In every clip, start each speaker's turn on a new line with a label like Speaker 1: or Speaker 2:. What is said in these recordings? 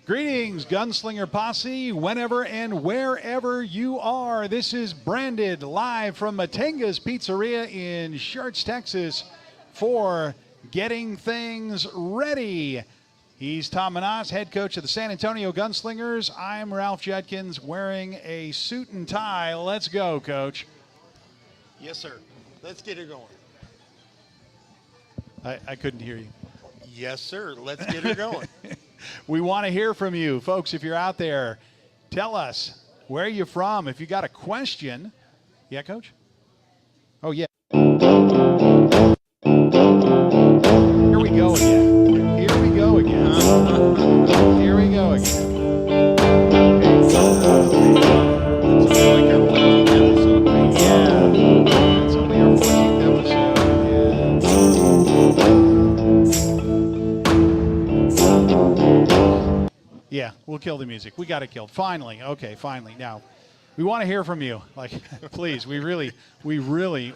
Speaker 1: Greetings, Gunslinger Posse, whenever and wherever you are. This is Branded live from Matenga's Pizzeria in Schertz, Texas for Getting Things Ready. He's Tom Manas, head coach of the San Antonio Gunslingers. I'm Ralph Judkins wearing a suit and tie. Let's go, Coach.
Speaker 2: Yes, sir. Let's get it going.
Speaker 1: I couldn't hear you.
Speaker 2: Yes, sir. Let's get it going.
Speaker 1: We want to hear from you, folks. If you're out there, tell us where are you from. If you got a question, yeah, Coach. Oh yeah. Here we go again. Here we go again. Here we go again. It's only our 14th episode. Yeah, we'll kill the music. We got it killed. Finally. Okay, finally. Now, we want to hear from you. Like, please, we really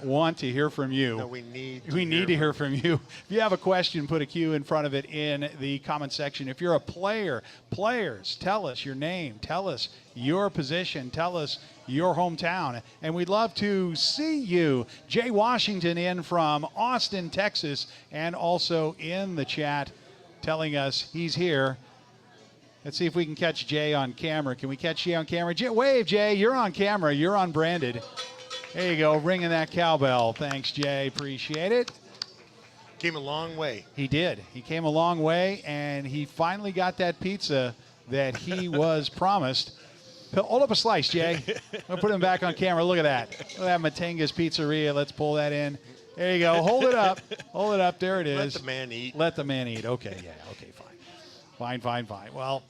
Speaker 1: want to hear from you.
Speaker 2: No, we need
Speaker 1: to hear from you. If you have a question, put a Q in front of it in the comment section. If you're a players, tell us your name, tell us your position, tell us your hometown, and we'd love to see you. Jay Washington in from Austin, Texas, and also in the chat telling us he's here. Let's see if we can catch Jay on camera. Can we catch Jay on camera? Wave, Jay. You're on camera. You're on Branded. There you go, ringing that cowbell. Thanks, Jay. Appreciate it.
Speaker 2: Came a long way.
Speaker 1: He did. He came a long way, and he finally got that pizza that he was promised. Hold up a slice, Jay. I'll put him back on camera. Look at that. Look at that Matenga's Pizzeria. Let's pull that in. There you go. Hold it up. Hold it up. There it is.
Speaker 2: Let the man eat.
Speaker 1: Let the man eat. Okay, yeah. Okay, fine. Fine. Well,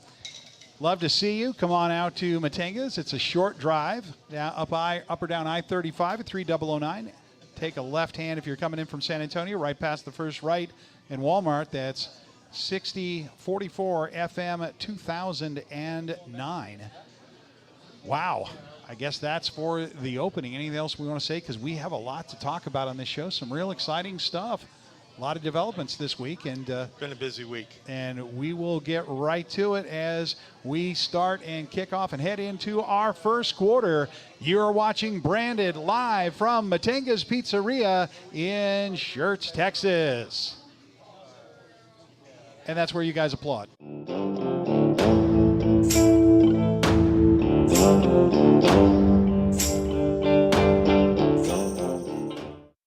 Speaker 1: love to see you. Come on out to Matenga's. It's a short drive down up or down I-35 at 3009. Take a left hand if you're coming in from San Antonio, right past the first right in Walmart. That's 6044 FM 2009. Wow. I guess that's for the opening. Anything else we want to say? Because we have a lot to talk about on this show. Some real exciting stuff. A lot of developments this week, and
Speaker 2: been a busy week.
Speaker 1: And we will get right to it as we start and kick off and head into our first quarter. You're watching Branded live from Matenga's Pizzeria in Schertz, Texas. And that's where you guys applaud.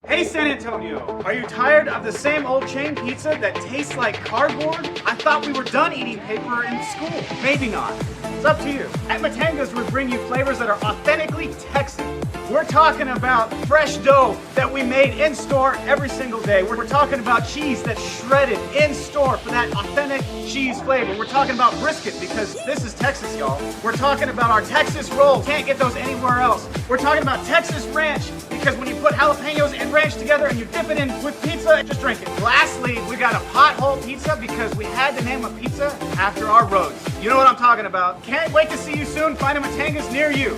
Speaker 3: Hey San Antonio, are you tired of the same old chain pizza that tastes like cardboard? I thought we were done eating paper in school. Maybe not. It's up to you. At Matenga's, we bring you flavors that are authentically Texan. We're talking about fresh dough that we made in store every single day. We're talking about cheese that's shredded in store for that authentic cheese flavor. We're talking about brisket because this is Texas, y'all. We're talking about our Texas rolls. Can't get those anywhere else. We're talking about Texas ranch because when you put jalapenos and ranch together and you dip it in with pizza, just drink it. Lastly, we got a pothole pizza because we had to name a pizza after our roads. You know what I'm talking about. Can't wait to see you soon. Find a Matenga's near you.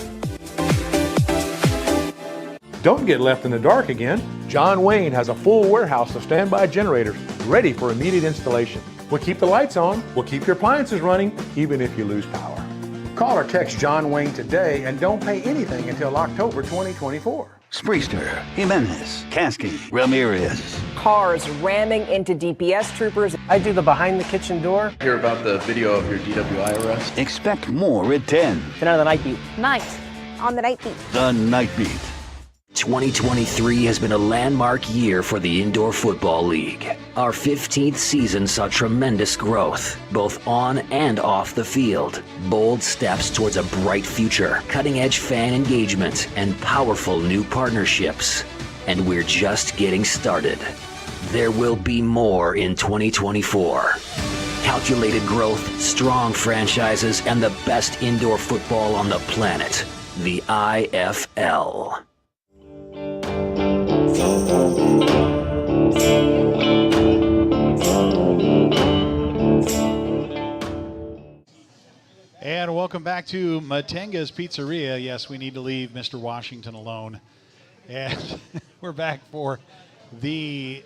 Speaker 4: Don't get left in the dark again. John Wayne has a full warehouse of standby generators ready for immediate installation. We'll keep the lights on, we'll keep your appliances running, even if you lose power. Call or text John Wayne today and don't pay anything until October 2024.
Speaker 5: Spriester, Jimenez, Kasky, Ramirez.
Speaker 6: Cars ramming into DPS troopers.
Speaker 7: I do the behind the kitchen door.
Speaker 8: Hear about the video of your DWI arrest?
Speaker 5: Expect more at 10.
Speaker 7: Then on the night beat.
Speaker 9: Night on the night beat.
Speaker 5: The Night Beat.
Speaker 9: 2023 has been a landmark year for the Indoor Football League. Our 15th season saw tremendous growth, both on and off the field. Bold steps towards a bright future, cutting-edge fan engagement, and powerful new partnerships. And we're just getting started. There will be more in 2024. Calculated growth, strong franchises, and the best indoor football on the planet. The IFL.
Speaker 1: And welcome back to Matenga's Pizzeria. Yes, we need to leave Mr. Washington alone. And we're back for the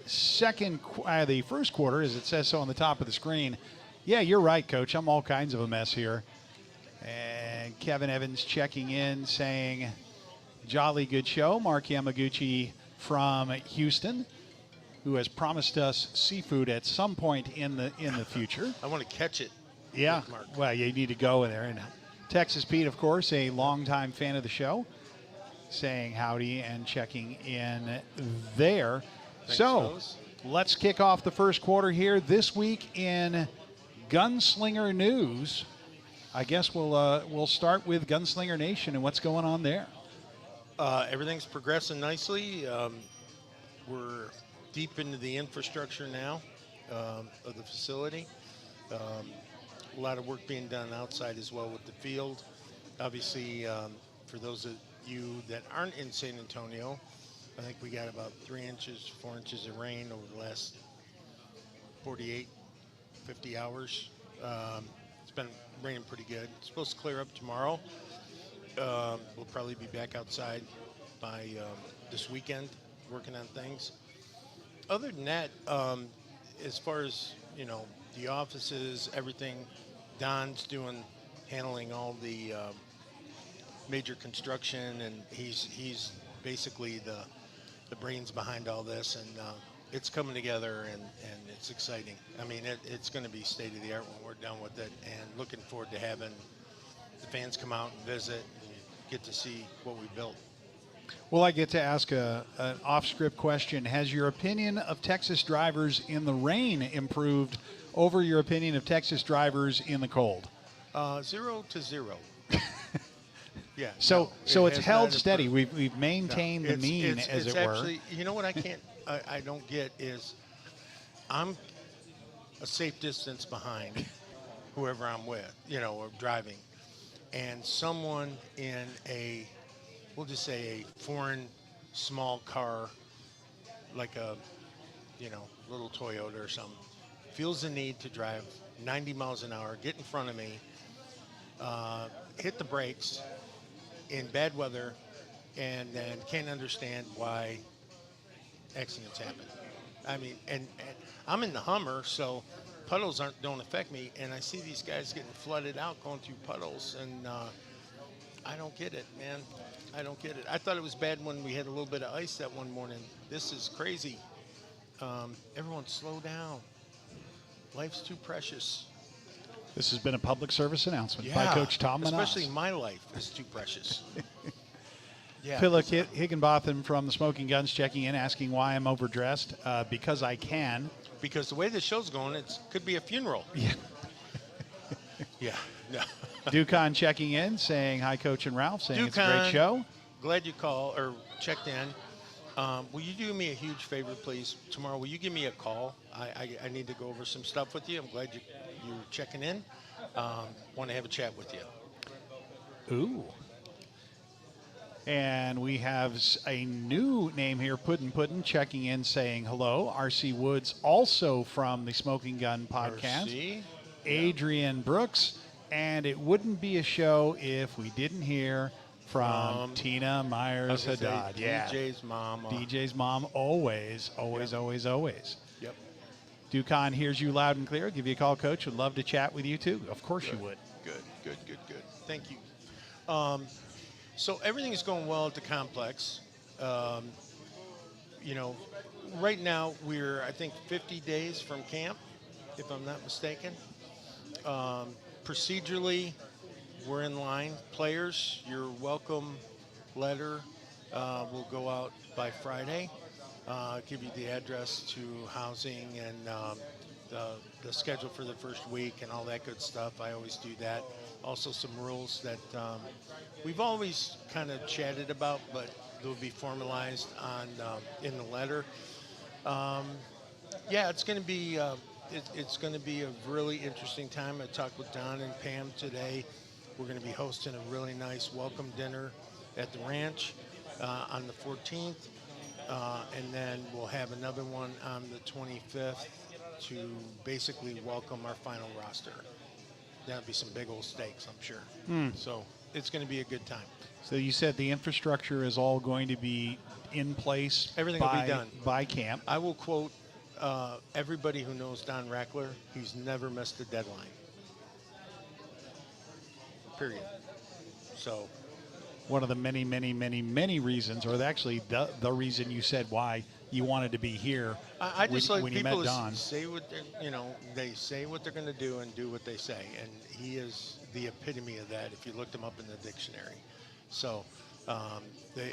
Speaker 1: first quarter, as it says so on the top of the screen. Yeah, you're right, Coach. I'm all kinds of a mess here. And Kevin Evans checking in, saying, "Jolly good show." Mark Yamaguchi from Houston, who has promised us seafood at some point in the future.
Speaker 2: I want to catch it.
Speaker 1: Yeah,
Speaker 2: Mark.
Speaker 1: well, you need to go in there. And Texas Pete, of course, a longtime fan of the show, saying howdy and checking in there.
Speaker 2: Thanks,
Speaker 1: so
Speaker 2: fellas.
Speaker 1: let's kick off the first quarter here. This week in Gunslinger news, I guess we'll start with Gunslinger Nation and what's going on there.
Speaker 2: Everything's progressing nicely. We're deep into the infrastructure now of the facility. A lot of work being done outside as well with the field. Obviously, for those of you that aren't in San Antonio, I think we got about 4 inches of rain over the last 48, 50 hours. It's been raining pretty good. It's supposed to clear up tomorrow. We'll probably be back outside by this weekend working on things. Other than that, as far as, the offices, everything, Don's handling all the major construction, and he's basically the brains behind all this, and it's coming together, and it's exciting. I mean, it's going to be state of the art when we're done with it, and looking forward to having the fans come out and visit and get to see what we built.
Speaker 1: Well, I get to ask an off-script question. Has your opinion of Texas drivers in the rain improved over your opinion of Texas drivers in the cold?
Speaker 2: 0 to 0. Yeah.
Speaker 1: So it's held steady. We've maintained the mean, as it were.
Speaker 2: Actually, you know what I don't get is I'm a safe distance behind whoever I'm with, or driving, and someone in we'll just say a foreign small car, like a, little Toyota or something, feels the need to drive 90 miles an hour, get in front of me, hit the brakes in bad weather, and then can't understand why accidents happen. I mean, and I'm in the Hummer, so puddles don't affect me, and I see these guys getting flooded out going through puddles, and I don't get it, man. I don't get it. I thought it was bad when we had a little bit of ice that one morning. This is crazy. Everyone slow down. Life's too precious.
Speaker 1: This has been a public service announcement by Coach Tom Manas.
Speaker 2: Especially my life is too precious. Yeah.
Speaker 1: Philip Higginbotham from the Smoking Guns checking in, asking why I'm overdressed. Because I can.
Speaker 2: Because the way the show's going, it could be a funeral.
Speaker 1: Yeah.
Speaker 2: Yeah. No.
Speaker 1: Ducon checking in, saying hi, Coach and Ralph, saying it's a great show.
Speaker 2: Glad you called or checked in. Will you do me a huge favor, please? Tomorrow, will you give me a call? I need to go over some stuff with you. I'm glad you're checking in. Want to have a chat with you.
Speaker 1: Ooh. And we have a new name here, Puddin', checking in, saying hello. R.C. Woods, also from the Smoking Gun podcast.
Speaker 2: R.C.
Speaker 1: Adrian Brooks. And it wouldn't be a show if we didn't hear from Tina Myers Haddad.
Speaker 2: Yeah. DJ's mom.
Speaker 1: DJ's mom, always.
Speaker 2: Yep.
Speaker 1: Ducon hears you loud and clear. Give you a call, Coach. Would love to chat with you, too. Of course you would.
Speaker 2: Good. Thank you. So everything is going well at the complex. Right now we're, I think, 50 days from camp, if I'm not mistaken. Procedurally, we're in line. Players, your welcome letter will go out by Friday. Give you the address to housing and the schedule for the first week and all that good stuff. I always do that. Also some rules that we've always kind of chatted about, but they'll be formalized on in the letter. Yeah, it's going to be it's going to be a really interesting time. I talked with Don and Pam today. We're going to be hosting a really nice welcome dinner at the ranch on the 14th, and then we'll have another one on the 25th to basically welcome our final roster. That'll be some big old steaks, I'm sure. So it's going to be a good time.
Speaker 1: So you said the infrastructure is all going to be in place.
Speaker 2: Everything will be done
Speaker 1: by camp.
Speaker 2: I will quote everybody who knows Don Rackler. He's never missed a deadline. Period. So
Speaker 1: one of the many, many, many, many reasons, or actually the reason you said why you wanted to be here.
Speaker 2: I just like
Speaker 1: when you
Speaker 2: people
Speaker 1: met Don.
Speaker 2: to say what they say what they're going to do and do what they say, and he is the epitome of that. If you looked him up in the dictionary, so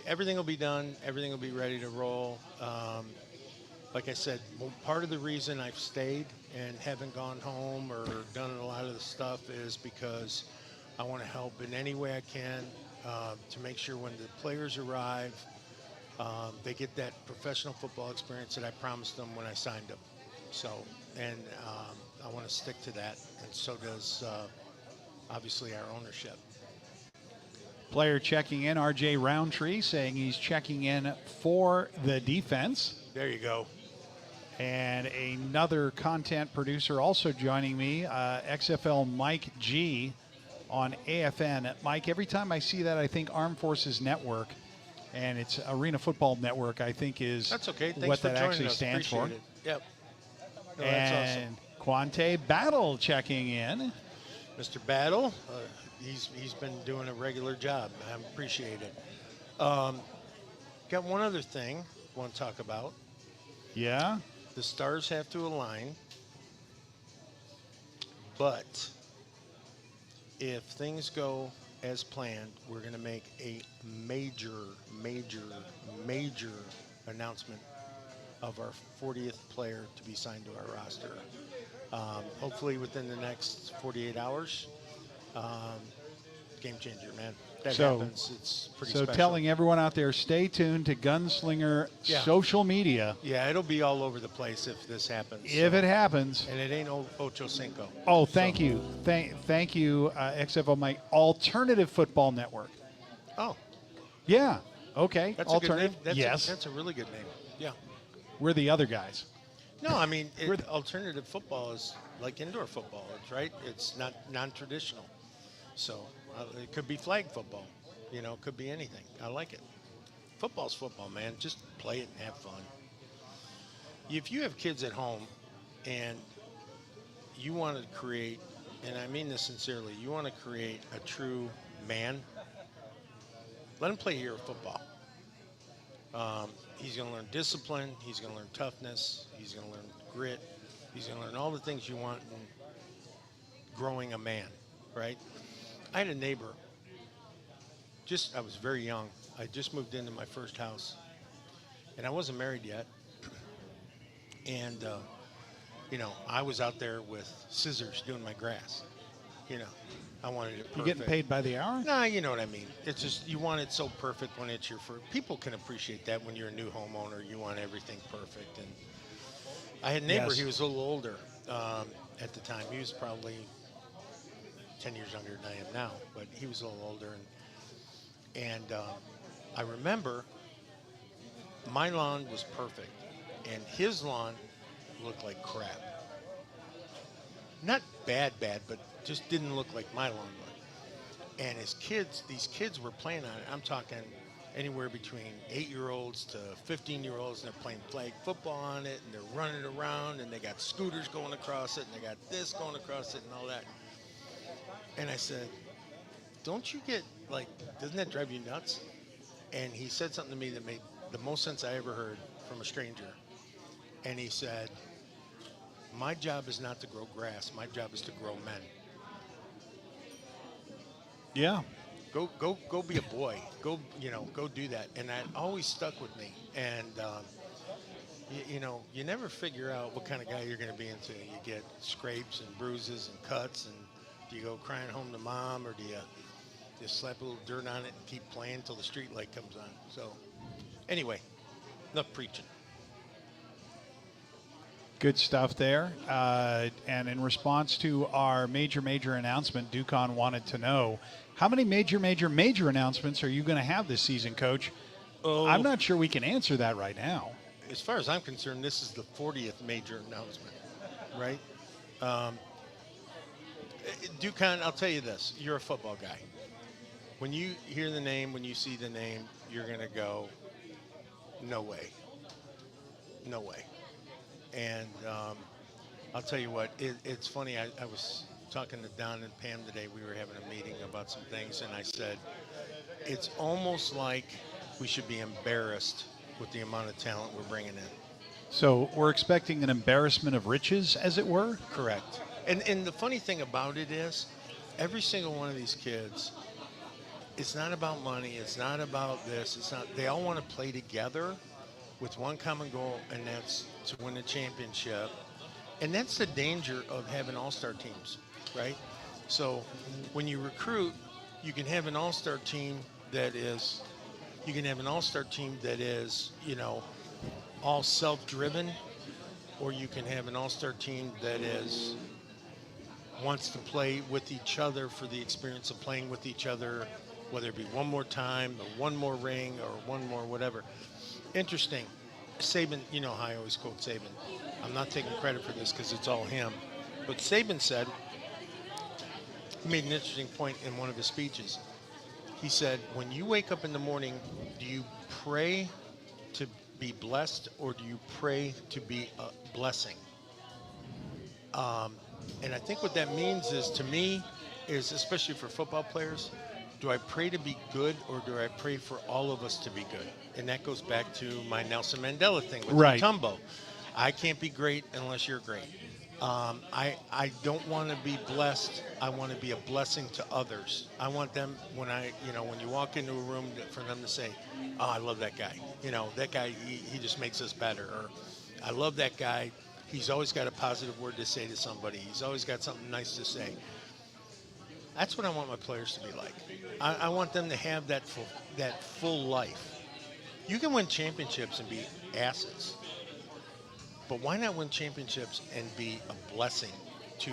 Speaker 2: everything will be done, everything will be ready to roll. Like I said, part of the reason I've stayed and haven't gone home or done a lot of the stuff is because I want to help in any way I can to make sure when the players arrive, they get that professional football experience that I promised them when I signed them. So, and I want to stick to that, and so does obviously our ownership.
Speaker 1: Player checking in, RJ Roundtree, saying he's checking in for the defense.
Speaker 2: There you go.
Speaker 1: And another content producer also joining me, XFL Mike G on AFN. Mike, every time I see that, I think Armed Forces Network, and it's Arena Football Network, I think is
Speaker 2: That's okay. Thanks
Speaker 1: what
Speaker 2: for
Speaker 1: that
Speaker 2: joining
Speaker 1: actually
Speaker 2: us.
Speaker 1: stands for.
Speaker 2: Appreciate it. Yep. No,
Speaker 1: And
Speaker 2: that's awesome.
Speaker 1: Quante Battle checking in.
Speaker 2: Mr. Battle, he's been doing a regular job. I appreciate it. Got one other thing I want to talk about.
Speaker 1: Yeah.
Speaker 2: The stars have to align, but if things go as planned, we're going to make a major, major, major announcement of our 40th player to be signed to our roster. Hopefully within the next 48 hours. Game changer, man. That happens. It's pretty special.
Speaker 1: So telling everyone out there, stay tuned to Gunslinger social media.
Speaker 2: Yeah, it'll be all over the place if this happens.
Speaker 1: If it happens.
Speaker 2: And it ain't Ocho Cinco.
Speaker 1: Oh, thank you. Thank you, XFL Mike. Alternative Football Network.
Speaker 2: Oh.
Speaker 1: Yeah. Okay.
Speaker 2: That's
Speaker 1: Alternative.
Speaker 2: a good name.
Speaker 1: Yes.
Speaker 2: That's a really good name. Yeah.
Speaker 1: We're the other guys.
Speaker 2: No, I mean, alternative football is like indoor football, right? It's not non-traditional. So it could be flag football. It could be anything. I like it. Football's football, man. Just play it and have fun. If you have kids at home and you want to create, and I mean this sincerely, you want to create a true man, let him play hero football. He's going to learn discipline. He's going to learn toughness. He's going to learn grit. He's going to learn all the things you want in growing a man, right? I had a neighbor. I was very young. I just moved into my first house, and I wasn't married yet. And, I was out there with scissors doing my grass. I wanted it perfect.
Speaker 1: You getting paid by the hour?
Speaker 2: Nah, you know what I mean. It's just you want it so perfect when it's your first. People can appreciate that when you're a new homeowner. You want everything perfect. And I had a neighbor.
Speaker 1: Yes.
Speaker 2: He was a little older at the time. He was probably 10 years younger than I am now, but he was a little older. And I remember my lawn was perfect, and his lawn looked like crap. Not bad, but just didn't look like my lawn would. And these kids were playing on it. I'm talking anywhere between 8-year-olds to 15-year-olds, and they're playing flag football on it, and they're running around, and they got scooters going across it, and they got this going across it, and all that. And I said, don't you get, doesn't that drive you nuts? And he said something to me that made the most sense I ever heard from a stranger. And he said, my job is not to grow grass. My job is to grow men.
Speaker 1: Yeah.
Speaker 2: Go be a boy. Go do that. And that always stuck with me. And you never figure out what kind of guy you're going to be until you get scrapes and bruises and cuts. And do you go crying home to mom, or do you just slap a little dirt on it and keep playing until the street light comes on? So anyway, enough preaching.
Speaker 1: Good stuff there. And in response to our major announcement, Ducon wanted to know, how many major announcements are you going to have this season, Coach?
Speaker 2: Oh,
Speaker 1: I'm not sure we can answer that right now.
Speaker 2: As far as I'm concerned, this is the 40th major announcement, right? Ducon, I'll tell you this. You're a football guy. When you hear the name, when you see the name, you're going to go, no way. No way. And I'll tell you what, it's funny. I was talking to Don and Pam today. We were having a meeting about some things, and I said, it's almost like we should be embarrassed with the amount of talent we're bringing in.
Speaker 1: So we're expecting an embarrassment of riches, as it were?
Speaker 2: Correct. And the funny thing about it is, every single one of these kids, it's not about money. It's not about this. It's not. They all want to play together with one common goal, and that's to win a championship. And that's the danger of having all-star teams, right? So when you recruit, you can have an all-star team that is, all self-driven, or you can have an all-star team that is wants to play with each other for the experience of playing with each other, whether it be one more time or one more ring or one more whatever. Interesting. Saban, you know how I always quote Saban. I'm not taking credit for this because it's all him. But Saban said, he made an interesting point in one of his speeches. He said, when you wake up in the morning, do you pray to be blessed, or do you pray to be a blessing? And I think what that means is, to me, is especially for football players, do I pray to be good, or do I pray for all of us to be good? And that goes back to my Nelson Mandela thing with Mutombo. I can't be great unless you're great. I don't want to be blessed. I want to be a blessing to others. I want them, when you walk into a room, for them to say, oh, I love that guy. That guy, he just makes us better. Or I love that guy. He's always got a positive word to say to somebody. He's always got something nice to say. That's what I want my players to be like. I want them to have that full life. You can win championships and be asses, but why not win championships and be a blessing to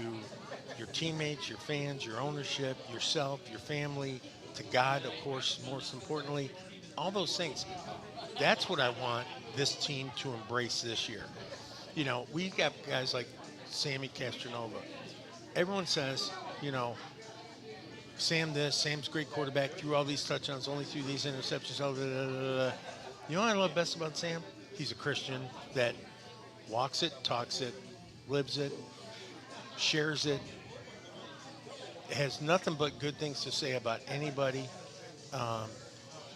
Speaker 2: your teammates, your fans, your ownership, yourself, your family, to God, of course, most importantly, all those things. That's what I want this team to embrace this year. We've got guys like Sammy Castronova. Everyone says, Sam's a great quarterback, threw all these touchdowns, only threw these interceptions. You know what I love best about Sam? He's a Christian that walks it, talks it, lives it, shares it, has nothing but good things to say about anybody.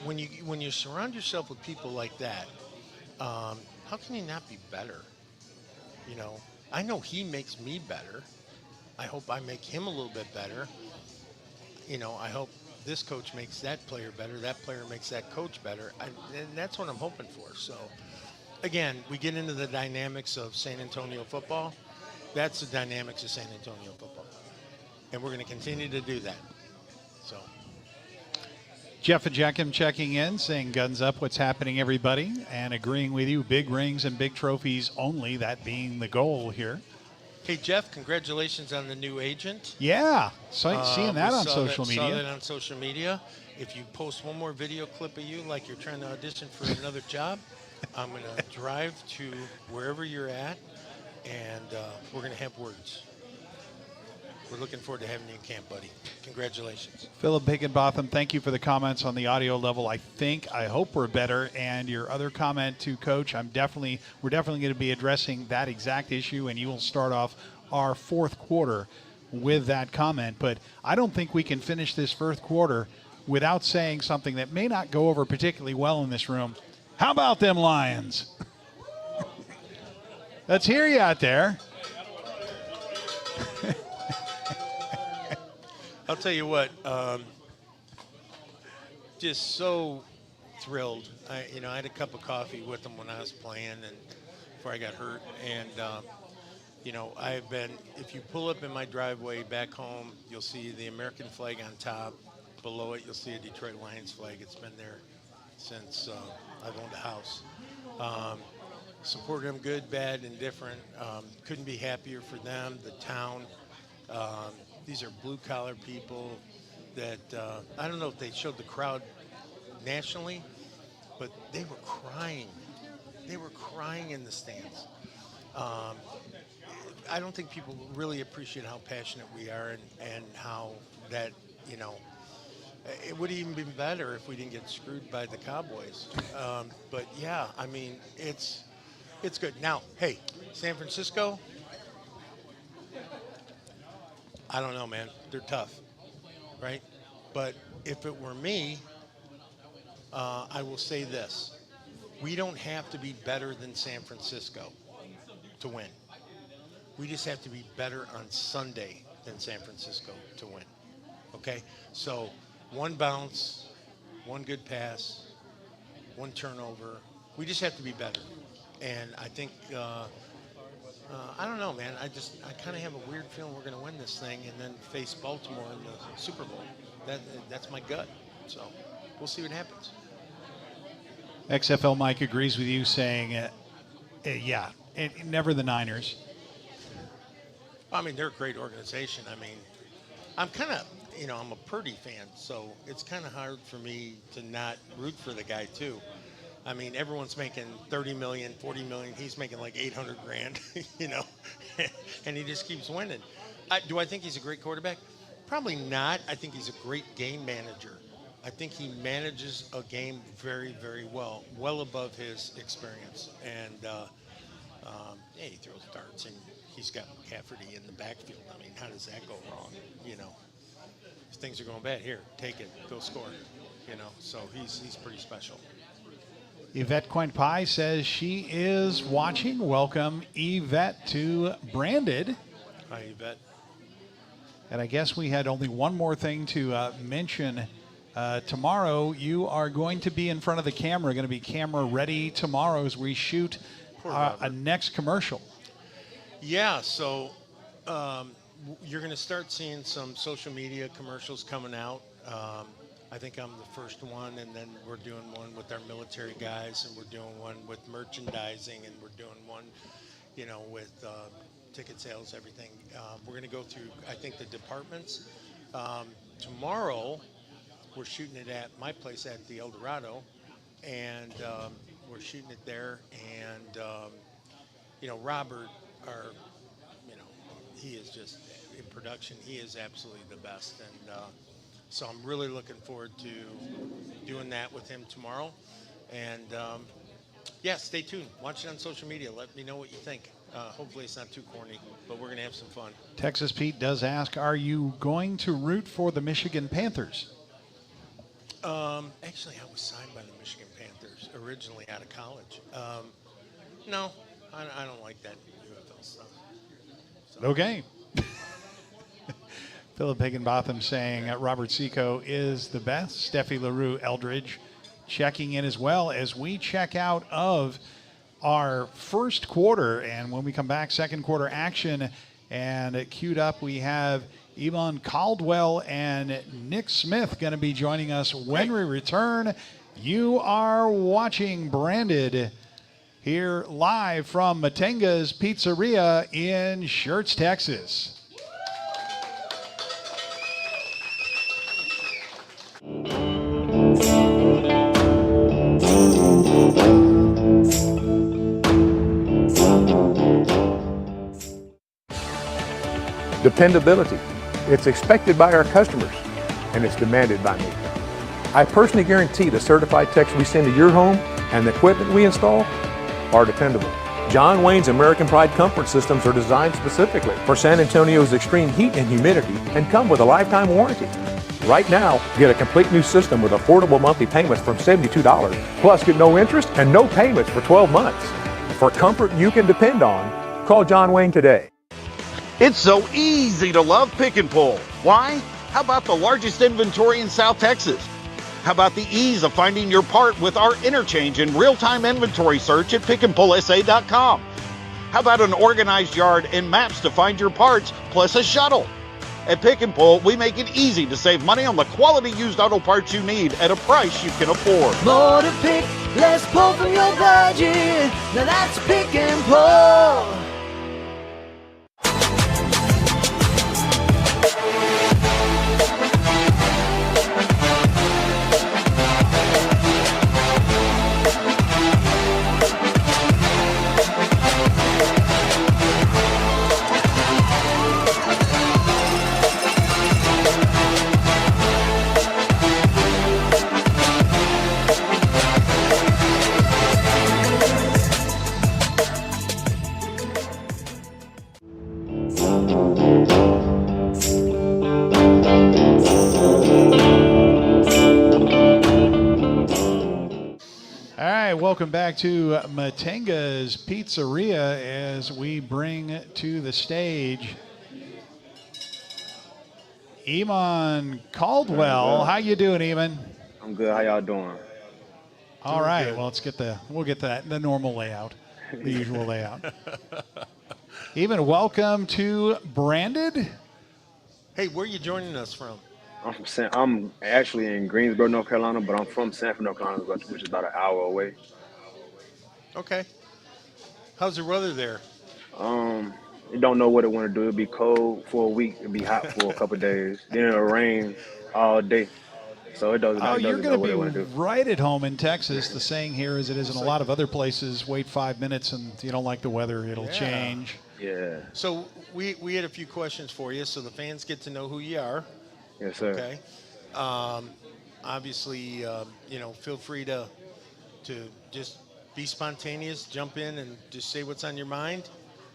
Speaker 2: When you surround yourself with people like that, how can you not be better? I know he makes me better. I hope I make him a little bit better. I hope this coach makes that player better, that player makes that coach better, and that's what I'm hoping for. So, again, we get into the dynamics of San Antonio football. That's the dynamics of San Antonio football, and we're going to continue to do that. So,
Speaker 1: Jeff and Jackham checking in, saying guns up, what's happening, everybody, and agreeing with you, big rings and big trophies only, that being the goal here.
Speaker 2: Hey, Jeff, congratulations on the new agent.
Speaker 1: Yeah, seeing that on social media.
Speaker 2: Saw that on social media. If you post one more video clip of you like you're trying to audition for another job, I'm going to drive to wherever you're at, and we're going to have words. We're looking forward to having you in camp, buddy. Congratulations.
Speaker 1: Philip Higginbotham, thank you for the comments on the audio level. I hope we're better. And your other comment to Coach, we're definitely going to be addressing that exact issue, and you will start off our fourth quarter with that comment. But I don't think we can finish this fourth quarter without saying something that may not go over particularly well in this room. How about them Lions? Let's hear you out there.
Speaker 2: I'll tell you what, just so thrilled. I had a cup of coffee with them when I was playing and before I got hurt. And, I've been, if you pull up in my driveway back home, you'll see the American flag on top. Below it, you'll see a Detroit Lions flag. It's been there since I've owned a house. Supported them good, bad, and different. Couldn't be happier for them, the town. These are blue-collar people that, I don't know if they showed the crowd nationally, but they were crying. They were crying in the stands. I don't think people really appreciate how passionate we are and how that, it would even be better if we didn't get screwed by the Cowboys. But yeah, I mean, it's good. Now, hey, San Francisco, I don't know, man. They're tough, right? But if it were me, I will say this. We don't have to be better than San Francisco to win. We just have to be better on Sunday than San Francisco to win. Okay? So one bounce, one good pass, one turnover. We just have to be better. And I think, I don't know, man. I kind of have a weird feeling we're going to win this thing and then face Baltimore in the Super Bowl. That's my gut. So we'll see what happens.
Speaker 1: XFL Mike agrees with you, saying, never the Niners.
Speaker 2: I mean, they're a great organization. I mean, I'm kind of, I'm a Purdy fan, so it's kind of hard for me to not root for the guy, too. I mean, everyone's making $30 million, $40 million. He's making like $800,000, and he just keeps winning. Do I think he's a great quarterback? Probably not. I think he's a great game manager. I think he manages a game very, very well, well above his experience. And, he throws darts, and he's got McCafferty in the backfield. I mean, how does that go wrong? If things are going bad, here, take it, go score. So he's pretty special.
Speaker 1: Yvette Quint-Pye says she is watching. Welcome, Yvette, to Branded.
Speaker 2: Hi, Yvette.
Speaker 1: And I guess we had only one more thing to mention. Tomorrow, you are going to be in front of the camera, going to be camera ready tomorrow as we shoot a next commercial.
Speaker 2: Yeah, so you're going to start seeing some social media commercials coming out. I think I'm the first one, and then we're doing one with our military guys, and we're doing one with merchandising, and we're doing one, with ticket sales, everything. We're going to go through, I think, the departments. Tomorrow, we're shooting it at my place at the El Dorado, and we're shooting it there. And, Robert, he is just, in production, he is absolutely the best. And so I'm really looking forward to doing that with him tomorrow. And, stay tuned. Watch it on social media. Let me know what you think. Hopefully it's not too corny, but we're going to have some fun.
Speaker 1: Texas Pete does ask, are you going to root for the Michigan Panthers?
Speaker 2: Actually, I was signed by the Michigan Panthers originally out of college. No, I don't like that UFL stuff. So.
Speaker 1: Okay. Philip Higginbotham saying Robert Seco is the best. Steffi LaRue Eldridge checking in as well as we check out of our first quarter. And when we come back, second quarter action. And queued up, we have Elon Caldwell and Nick Smith going to be joining us when we return. You are watching Branded here live from Matenga's Pizzeria in Schertz, Texas.
Speaker 4: Dependability. It's expected by our customers, and it's demanded by me. I personally guarantee the certified techs we send to your home and the equipment we install are dependable. John Wayne's American Pride comfort systems are designed specifically for San Antonio's extreme heat and humidity and come with a lifetime warranty. Right now, get a complete new system with affordable monthly payments from $72, plus get no interest and no payments for 12 months. For comfort you can depend on, call John Wayne today.
Speaker 10: It's so easy to love Pick and Pull. Why? How about the largest inventory in South Texas? How about the ease of finding your part with our interchange and real-time inventory search at pickandpullsa.com? How about an organized yard and maps to find your parts, plus a shuttle? At Pick and Pull, we make it easy to save money on the quality used auto parts you need at a price you can afford.
Speaker 11: More to pick, less pull from your budget. Now that's Pick and Pull.
Speaker 1: Welcome back to Matenga's Pizzeria as we bring to the stage Eamon Caldwell. How you doing, Eamon?
Speaker 12: I'm good. How y'all doing?
Speaker 1: All right. Good. Well, we'll get that the normal layout, the usual layout. Eamon, welcome to Branded.
Speaker 2: Hey, where are you joining us from?
Speaker 12: I'm actually in Greensboro, North Carolina, but I'm from Sanford, North Carolina, which is about an hour away.
Speaker 2: Okay. How's the weather there?
Speaker 12: You don't know what it want to do. It'll be cold for a week. It'll be hot for a couple of days. Then it'll rain all day. So it doesn't.
Speaker 1: Oh, you're going
Speaker 12: to
Speaker 1: be right at home in Texas. The saying here is it is in a lot of other places. Wait 5 minutes and you don't like the weather, it'll change.
Speaker 12: Yeah.
Speaker 2: So we had a few questions for you, so the fans get to know who you are.
Speaker 12: Yes, sir.
Speaker 2: Okay. Obviously, feel free to just be spontaneous, jump in, and just say what's on your mind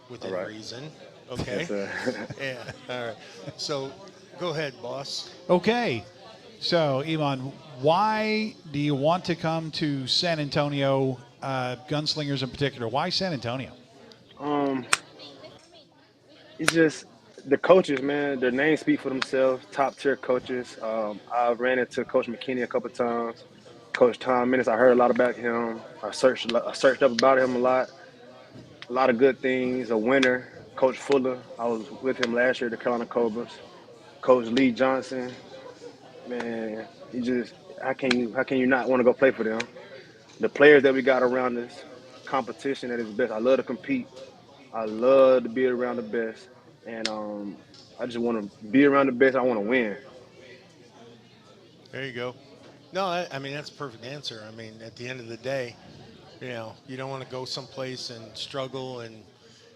Speaker 2: within reason. Okay.
Speaker 12: Yes,
Speaker 2: yeah. All right. So, go ahead, boss.
Speaker 1: Okay. So, Eamon, why do you want to come to San Antonio, Gunslingers in particular? Why San Antonio?
Speaker 12: It's just the coaches, man. Their names speak for themselves. Top tier coaches. I've ran into Coach McKinney a couple times. Coach Tom Minnis, I heard a lot about him. I searched up about him a lot. A lot of good things. A winner. Coach Fuller, I was with him last year at the Carolina Cobras. Coach Lee Johnson, man, how can you not want to go play for them? The players that we got around us, competition at its best. I love to compete. I love to be around the best, and I just want to be around the best. I want to win.
Speaker 2: There you go. No, I mean, that's a perfect answer. I mean, at the end of the day, you don't want to go someplace and struggle and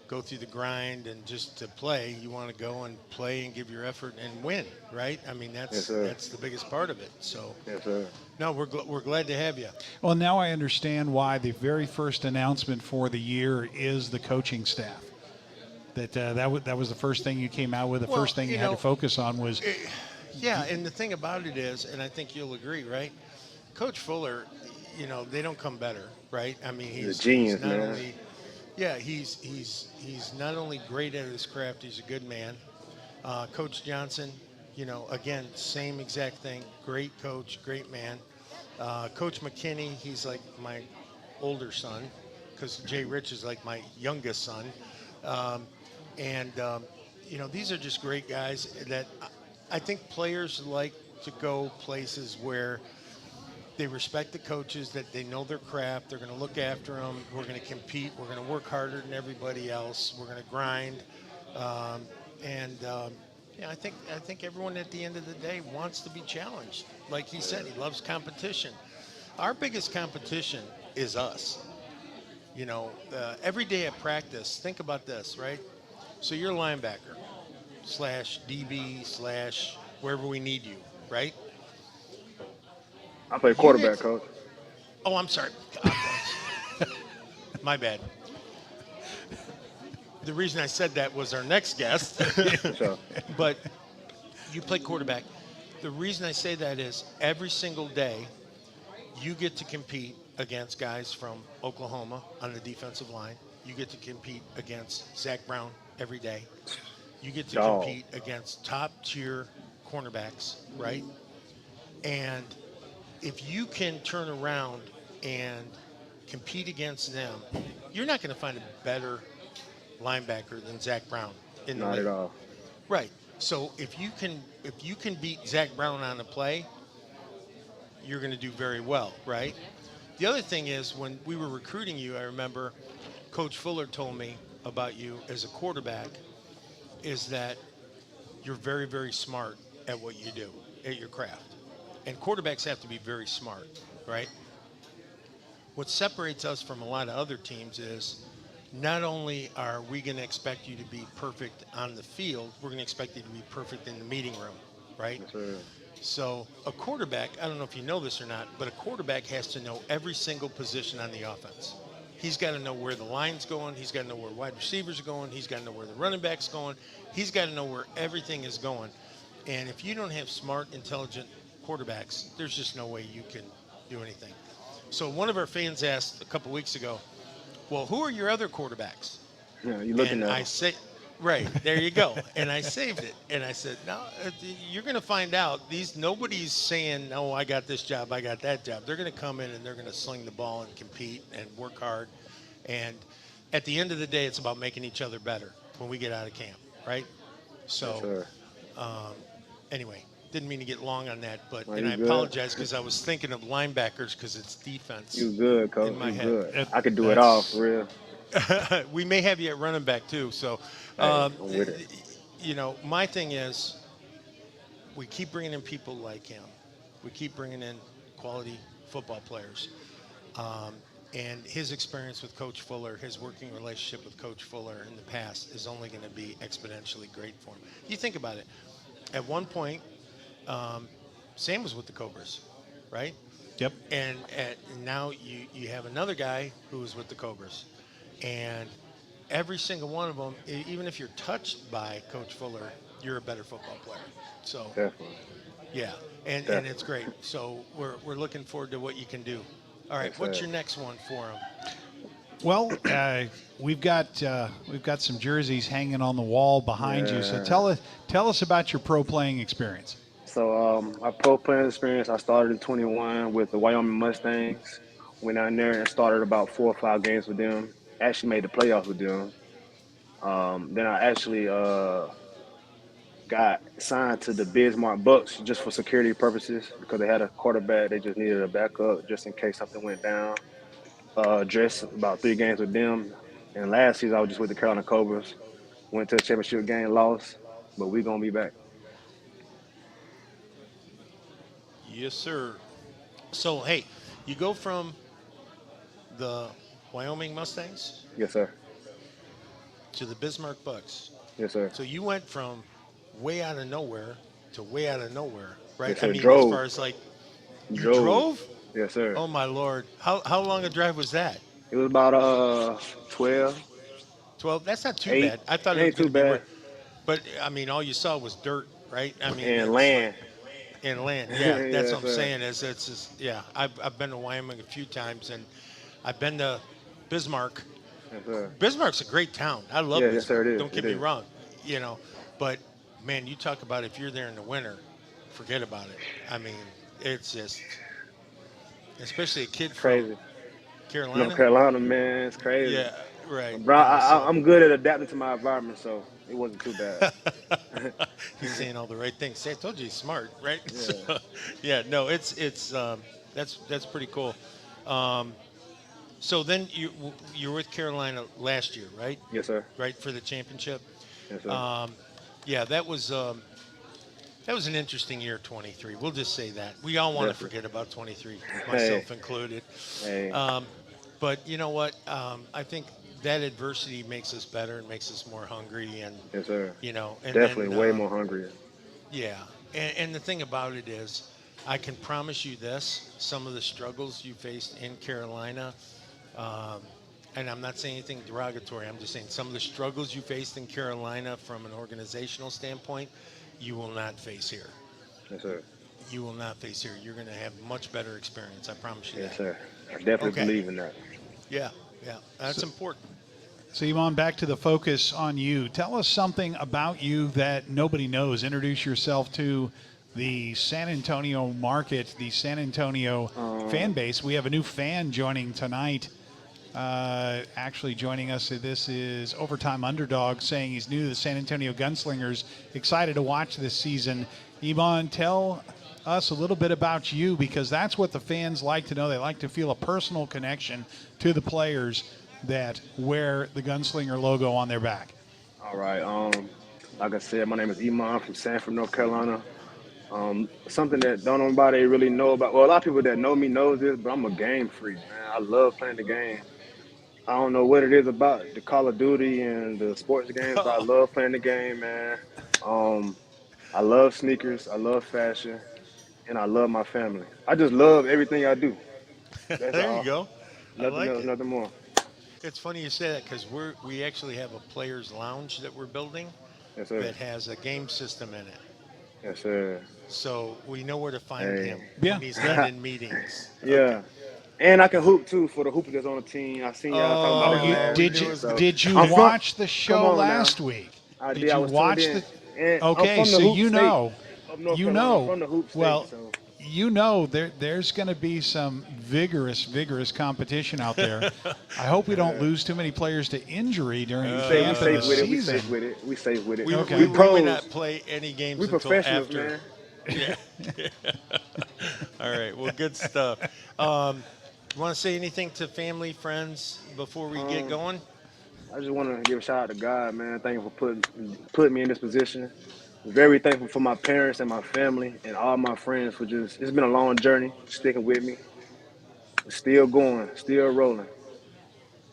Speaker 2: go through the grind and just to play. You want to go and play and give your effort and win, right? I mean, that's the biggest part of it. So,
Speaker 12: yes, sir.
Speaker 2: No, we're glad to have you.
Speaker 1: Well, now I understand why the very first announcement for the year is the coaching staff. That was the first thing you came out with. The first thing you had to focus on was.
Speaker 2: Yeah, and the thing about it is, and I think you'll agree, right? Coach Fuller, they don't come better, right? I mean, he's
Speaker 12: a genius,
Speaker 2: not
Speaker 12: man.
Speaker 2: Only, he's not only great at his craft, he's a good man. Coach Johnson, again, same exact thing. Great coach, great man. Coach McKinney, he's like my older son, because Jay Rich is like my youngest son. These are just great guys that I think players like to go places where they respect the coaches, that they know their craft. They're going to look after them. We're going to compete. We're going to work harder than everybody else. We're going to grind. I think everyone at the end of the day wants to be challenged. Like he said, he loves competition. Our biggest competition is us. Every day at practice, think about this, right? So you're a linebacker / DB / wherever we need you, right?
Speaker 12: I play quarterback, Coach.
Speaker 2: Oh, I'm sorry. My bad. The reason I said that was our next guest.
Speaker 12: Sure.
Speaker 2: But you play quarterback. The reason I say that is every single day you get to compete against guys from Oklahoma on the defensive line. You get to compete against Zach Brown every day. You get to compete against top-tier cornerbacks, right? And if you can turn around and compete against them, you're not going to find a better linebacker than Zach Brown in the
Speaker 12: Not
Speaker 2: league.
Speaker 12: at all.
Speaker 2: Right. So if you can beat Zach Brown on a play, you're going to do very well, right? The other thing is, when we were recruiting you, I remember Coach Fuller told me about you as a quarterback is that you're very, very smart at what you do, at your craft. And quarterbacks have to be very smart, right? What separates us from a lot of other teams is not only are we going to expect you to be perfect on the field, we're going to expect you to be perfect in the meeting room, right?
Speaker 12: Yes, sir.
Speaker 2: So a quarterback, I don't know if you know this or not, but a quarterback has to know every single position on the offense. He's got to know where the line's going. He's got to know where wide receivers are going. He's got to know where the running back's going. He's got to know where everything is going. And if you don't have smart, intelligent quarterbacks, there's just no way you can do anything. So one of our fans asked a couple weeks ago, well, who are your other quarterbacks?
Speaker 12: Yeah, you looking
Speaker 2: and
Speaker 12: at
Speaker 2: I say, right, there you go. And I saved it. And I said, no, you're going to find out. Nobody's saying, oh, I got this job, I got that job. They're going to come in and they're going to sling the ball and compete and work hard. And at the end of the day, it's about making each other better when we get out of camp, right? So, anyway, didn't mean to get long on that, but
Speaker 12: No,
Speaker 2: and I
Speaker 12: good.
Speaker 2: apologize because I was thinking of linebackers because it's defense.
Speaker 12: You good, coach.
Speaker 2: in my
Speaker 12: You
Speaker 2: head.
Speaker 12: good. I could do it all for real.
Speaker 2: We may have you at running back too. So,
Speaker 12: I'm with it.
Speaker 2: you know, my thing is we keep bringing in people like him. We keep bringing in quality football players. And his experience with Coach Fuller, his working relationship with Coach Fuller in the past is only going to be exponentially great for him. You think about it. At one point, Sam was with the Cobras, right?
Speaker 1: Yep.
Speaker 2: And now you have another guy who was with the Cobras. And every single one of them, even if you're touched by Coach Fuller, you're a better football player. So,
Speaker 12: Definitely.
Speaker 2: yeah, and it's great. So we're looking forward to what you can do. All right, what's your next one for him?
Speaker 1: Well, we've got some jerseys hanging on the wall behind you. So tell us about your pro playing experience.
Speaker 12: So my pro playing experience, I started in 21 with the Wyoming Mustangs. Went out there and started about 4 or 5 games with them. Actually made the playoffs with them. Then I actually got signed to the Bismarck Bucks just for security purposes because they had a quarterback. They just needed a backup just in case something went down. Dressed about 3 games with them. And last season I was just with the Carolina Cobras. Went to the championship game, lost, but we're going to be back.
Speaker 2: Yes, sir. So, hey, you go from the Wyoming Mustangs
Speaker 12: Yes, sir.
Speaker 2: to the Bismarck Bucks.
Speaker 12: Yes, sir.
Speaker 2: So you went from way out of nowhere to way out of nowhere, right?
Speaker 12: Yes, sir.
Speaker 2: I mean,
Speaker 12: Drove.
Speaker 2: as far as like, you drove?
Speaker 12: Yes, sir.
Speaker 2: Oh, my Lord. How long a drive was that?
Speaker 12: It was about 12.
Speaker 2: 12? That's not too
Speaker 12: 8.
Speaker 2: bad. I thought
Speaker 12: It
Speaker 2: it
Speaker 12: ain't
Speaker 2: was
Speaker 12: too
Speaker 2: gonna be
Speaker 12: bad.
Speaker 2: But, I mean, all you saw was dirt, right? I mean,
Speaker 12: And
Speaker 2: it's
Speaker 12: land.
Speaker 2: And land, yeah. That's
Speaker 12: Yes,
Speaker 2: what I'm
Speaker 12: sir.
Speaker 2: saying. Is it's just, yeah. I've been to Wyoming a few times, and I've been to Bismarck.
Speaker 12: Yes, sir.
Speaker 2: Bismarck's a great town. I love
Speaker 12: Yeah,
Speaker 2: Bismarck.
Speaker 12: yes, sir, it is.
Speaker 2: Don't get
Speaker 12: It
Speaker 2: me
Speaker 12: is.
Speaker 2: wrong, you know. But man, you talk about if you're there in the winter, forget about it. I mean, it's just, especially a kid
Speaker 12: Crazy.
Speaker 2: from Carolina.
Speaker 12: North Carolina, man, it's crazy.
Speaker 2: Yeah, right.
Speaker 12: Bro,
Speaker 2: So-
Speaker 12: I'm good at adapting to my environment, so it wasn't too bad.
Speaker 2: He's saying all the right things. See, I told you he's smart, right?
Speaker 12: Yeah.
Speaker 2: So, yeah, no, that's pretty cool. So then you were with Carolina last year, right?
Speaker 12: Yes, sir.
Speaker 2: Right, for the championship.
Speaker 12: Yes, sir.
Speaker 2: Yeah, that was an interesting year, 23. We'll just say that. We all want to
Speaker 12: Definitely.
Speaker 2: forget about 23, myself included.
Speaker 12: Hey.
Speaker 2: But you know what? I think that adversity makes us better and makes us more hungry, and
Speaker 12: Yes, sir.
Speaker 2: you know, and
Speaker 12: Definitely
Speaker 2: then,
Speaker 12: way more hungry.
Speaker 2: Yeah, and the thing about it is, I can promise you this: some of the struggles you faced in Carolina, and I'm not saying anything derogatory. I'm just saying some of the struggles you faced in Carolina from an organizational standpoint, you will not face here.
Speaker 12: Yes, sir.
Speaker 2: You will not face here. You're going to have much better experience. I promise you
Speaker 12: Yes,
Speaker 2: that.
Speaker 12: sir. I definitely
Speaker 2: Okay.
Speaker 12: believe in that.
Speaker 2: Yeah, that's important.
Speaker 1: So, Iman, back to the focus on you. Tell us something about you that nobody knows. Introduce yourself to the San Antonio market, the San Antonio fan base. We have a new fan joining tonight. Actually joining us, this is Overtime Underdog, saying he's new to the San Antonio Gunslingers. Excited to watch this season. Iman, tell us a little bit about you, because that's what the fans like to know. They like to feel a personal connection to the players that wear the Gunslinger logo on their back.
Speaker 12: All right. Like I said, my name is Iman from Sanford, North Carolina. Something that don't nobody really know about. Well, a lot of people that know me knows this, but I'm a game freak, man. I love playing the game. I don't know what it is about the Call of Duty and the sports games, but I love playing the game, man. I love sneakers, I love fashion, and I love my family. I just love everything I do. That's
Speaker 2: There
Speaker 12: all.
Speaker 2: you go.
Speaker 12: Nothing
Speaker 2: I like
Speaker 12: else,
Speaker 2: it.
Speaker 12: nothing more.
Speaker 2: It's funny you say that, because we actually have a players' lounge that we're building
Speaker 12: Yes, sir.
Speaker 2: that has a game system in it.
Speaker 12: Yes, sir.
Speaker 2: So we know where to find him
Speaker 1: Yeah.
Speaker 2: when he's not in meetings.
Speaker 12: Yeah. And I can hoop too for the hoopers that's on the team. I seen y'all talking about that last
Speaker 1: Did
Speaker 12: week,
Speaker 1: you
Speaker 12: so-
Speaker 1: did you
Speaker 12: I'm from-
Speaker 1: watch the
Speaker 12: Come
Speaker 1: show
Speaker 12: on
Speaker 1: last
Speaker 12: now.
Speaker 1: week?
Speaker 12: I
Speaker 1: Did
Speaker 12: did. I
Speaker 1: you
Speaker 12: was
Speaker 1: watch
Speaker 12: tuned
Speaker 1: the?
Speaker 12: in. And I'm
Speaker 1: Okay,
Speaker 12: from the
Speaker 1: so
Speaker 12: hoop
Speaker 1: you
Speaker 12: state
Speaker 1: know,
Speaker 12: of North
Speaker 1: you
Speaker 12: Carolina.
Speaker 1: know.
Speaker 12: I'm from the hoop state,
Speaker 1: Well,
Speaker 12: so.
Speaker 1: you know there's going to be some vigorous competition out there. I hope we don't lose too many players to injury during
Speaker 12: We
Speaker 1: camp
Speaker 12: safe
Speaker 1: of the
Speaker 12: with it. We
Speaker 1: season.
Speaker 12: safe with it. We safe with it.
Speaker 2: We,
Speaker 1: Okay.
Speaker 2: we,
Speaker 12: We
Speaker 2: we
Speaker 12: pros.
Speaker 2: may not play any games
Speaker 12: We
Speaker 2: until
Speaker 12: professionals,
Speaker 2: after.
Speaker 12: man.
Speaker 2: Yeah. All right. Well, good stuff. You want to say anything to family, friends before we get going?
Speaker 12: I just want to give a shout out to God, man. Thank you for putting me in this position. Very thankful for my parents and my family and all my friends for just. It's been a long journey, sticking with me. Still going, still rolling.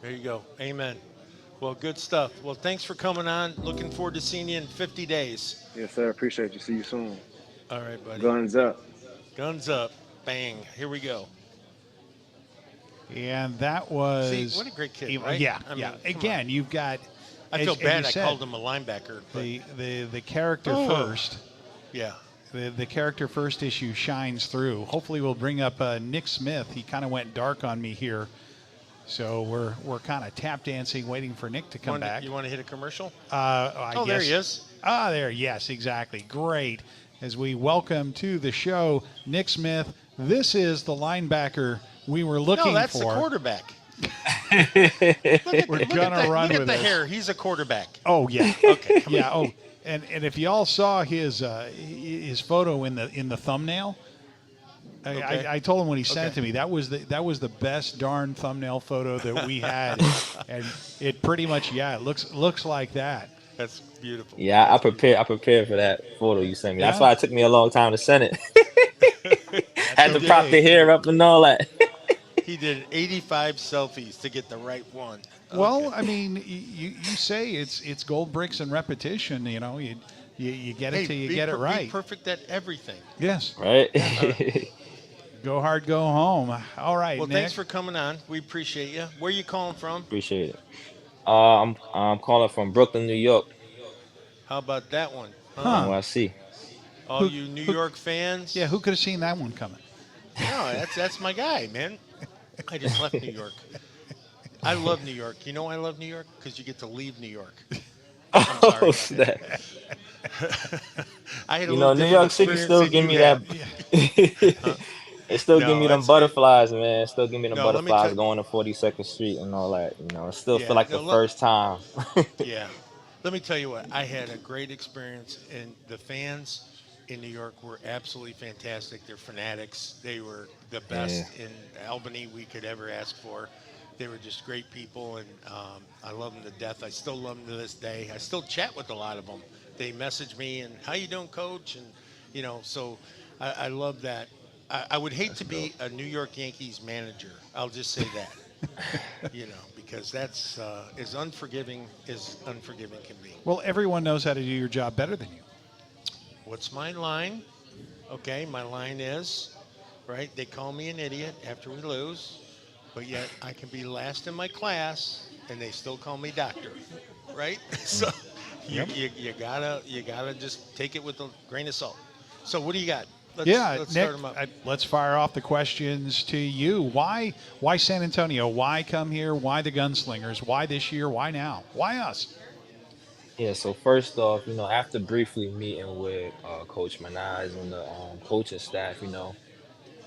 Speaker 2: There you go. Amen. Well, good stuff. Well, thanks for coming on. Looking forward to seeing you in 50 days.
Speaker 12: Yes, sir. Appreciate you. See you soon.
Speaker 2: All right, buddy.
Speaker 12: Guns up.
Speaker 2: Guns up. Bang. Here we go.
Speaker 1: And that was
Speaker 2: See, what a great kid, right?
Speaker 1: Yeah,
Speaker 2: I mean,
Speaker 1: yeah.
Speaker 2: come
Speaker 1: Again,
Speaker 2: on.
Speaker 1: you've got.
Speaker 2: I feel
Speaker 1: as
Speaker 2: bad.
Speaker 1: you
Speaker 2: I
Speaker 1: said,
Speaker 2: called him a linebacker. But
Speaker 1: the character first.
Speaker 2: yeah.
Speaker 1: The character first issue shines through. Hopefully, we'll bring up Nick Smith. He kind of went dark on me here, so we're kind of tap dancing, waiting for Nick to come back.
Speaker 2: You want to hit a commercial?
Speaker 1: I guess.
Speaker 2: There he is.
Speaker 1: There. Yes, exactly. Great. As we welcome to the show Nick Smith. This is the linebacker we were looking for.
Speaker 2: No, that's the quarterback.
Speaker 1: We're gonna run
Speaker 2: Look
Speaker 1: with
Speaker 2: at the
Speaker 1: this.
Speaker 2: hair. He's a quarterback.
Speaker 1: Oh yeah.
Speaker 2: Okay.
Speaker 1: Yeah. Oh, and if y'all saw his photo in the thumbnail,
Speaker 2: Okay.
Speaker 1: I told him when he sent it to me that was the best darn thumbnail photo that we had, and it pretty much it looks like that.
Speaker 2: That's beautiful.
Speaker 13: Yeah, I prepared for that photo you sent me. That's
Speaker 1: Yeah.
Speaker 13: why it took me a long time to send it. Had to prop the hair up and all that.
Speaker 2: He did 85 selfies to get the right one.
Speaker 1: Well, I mean, you say it's gold bricks and repetition. You know, you get it till you get it right.
Speaker 2: Be perfect at everything.
Speaker 1: Yes.
Speaker 13: Right.
Speaker 1: Go hard, go home. All right,
Speaker 2: Well,
Speaker 1: Nick.
Speaker 2: thanks for coming on. We appreciate you. Where are you calling from?
Speaker 13: Appreciate it. I'm calling from Brooklyn, New York.
Speaker 2: How about that one?
Speaker 1: Huh.
Speaker 13: I see.
Speaker 2: All you New York fans?
Speaker 1: Yeah, who could have seen that one coming?
Speaker 2: No, that's my guy, man. I just left New York. I love New York. You know why I love New York? Because you get to leave New York. I'm sorry about
Speaker 13: snap.
Speaker 2: that. I had a
Speaker 13: You know,
Speaker 2: little
Speaker 13: New York
Speaker 2: different
Speaker 13: City still
Speaker 2: experience
Speaker 13: give
Speaker 2: than
Speaker 13: me
Speaker 2: you
Speaker 13: that.
Speaker 2: had.
Speaker 13: It still
Speaker 2: No,
Speaker 13: give me them
Speaker 2: that's-
Speaker 13: butterflies, man. It still give me them
Speaker 2: No, let me
Speaker 13: butterflies
Speaker 2: tell-
Speaker 13: going to 42nd Street and all that. You know, it still
Speaker 2: Yeah,
Speaker 13: feel like
Speaker 2: no,
Speaker 13: the
Speaker 2: look-
Speaker 13: first time.
Speaker 2: Yeah. Let me tell you what, I had a great experience, and the fans in New York were absolutely fantastic. They're fanatics. They were the best in Albany we could ever ask for. They were just great people, and I love them to death. I still love them to this day. I still chat with a lot of them. They message me, and how you doing, coach? And, you know, so I love that. I would hate to be a New York Yankees manager. I'll just say that, you know, because that's as unforgiving can be.
Speaker 1: Well, everyone knows how to do your job better than you.
Speaker 2: What's my line? Okay, my line is, right, they call me an idiot after we lose, but yet I can be last in my class and they still call me doctor, right? So you gotta just take it with a grain of salt. So what do you got? Let's
Speaker 1: Nick,
Speaker 2: start 'em up.
Speaker 1: let's fire off the questions to you. Why San Antonio? Why come here? Why the Gunslingers? Why this year? Why now? Why us?
Speaker 13: Yeah, so first off, after briefly meeting with Coach Manaz and the coaching staff,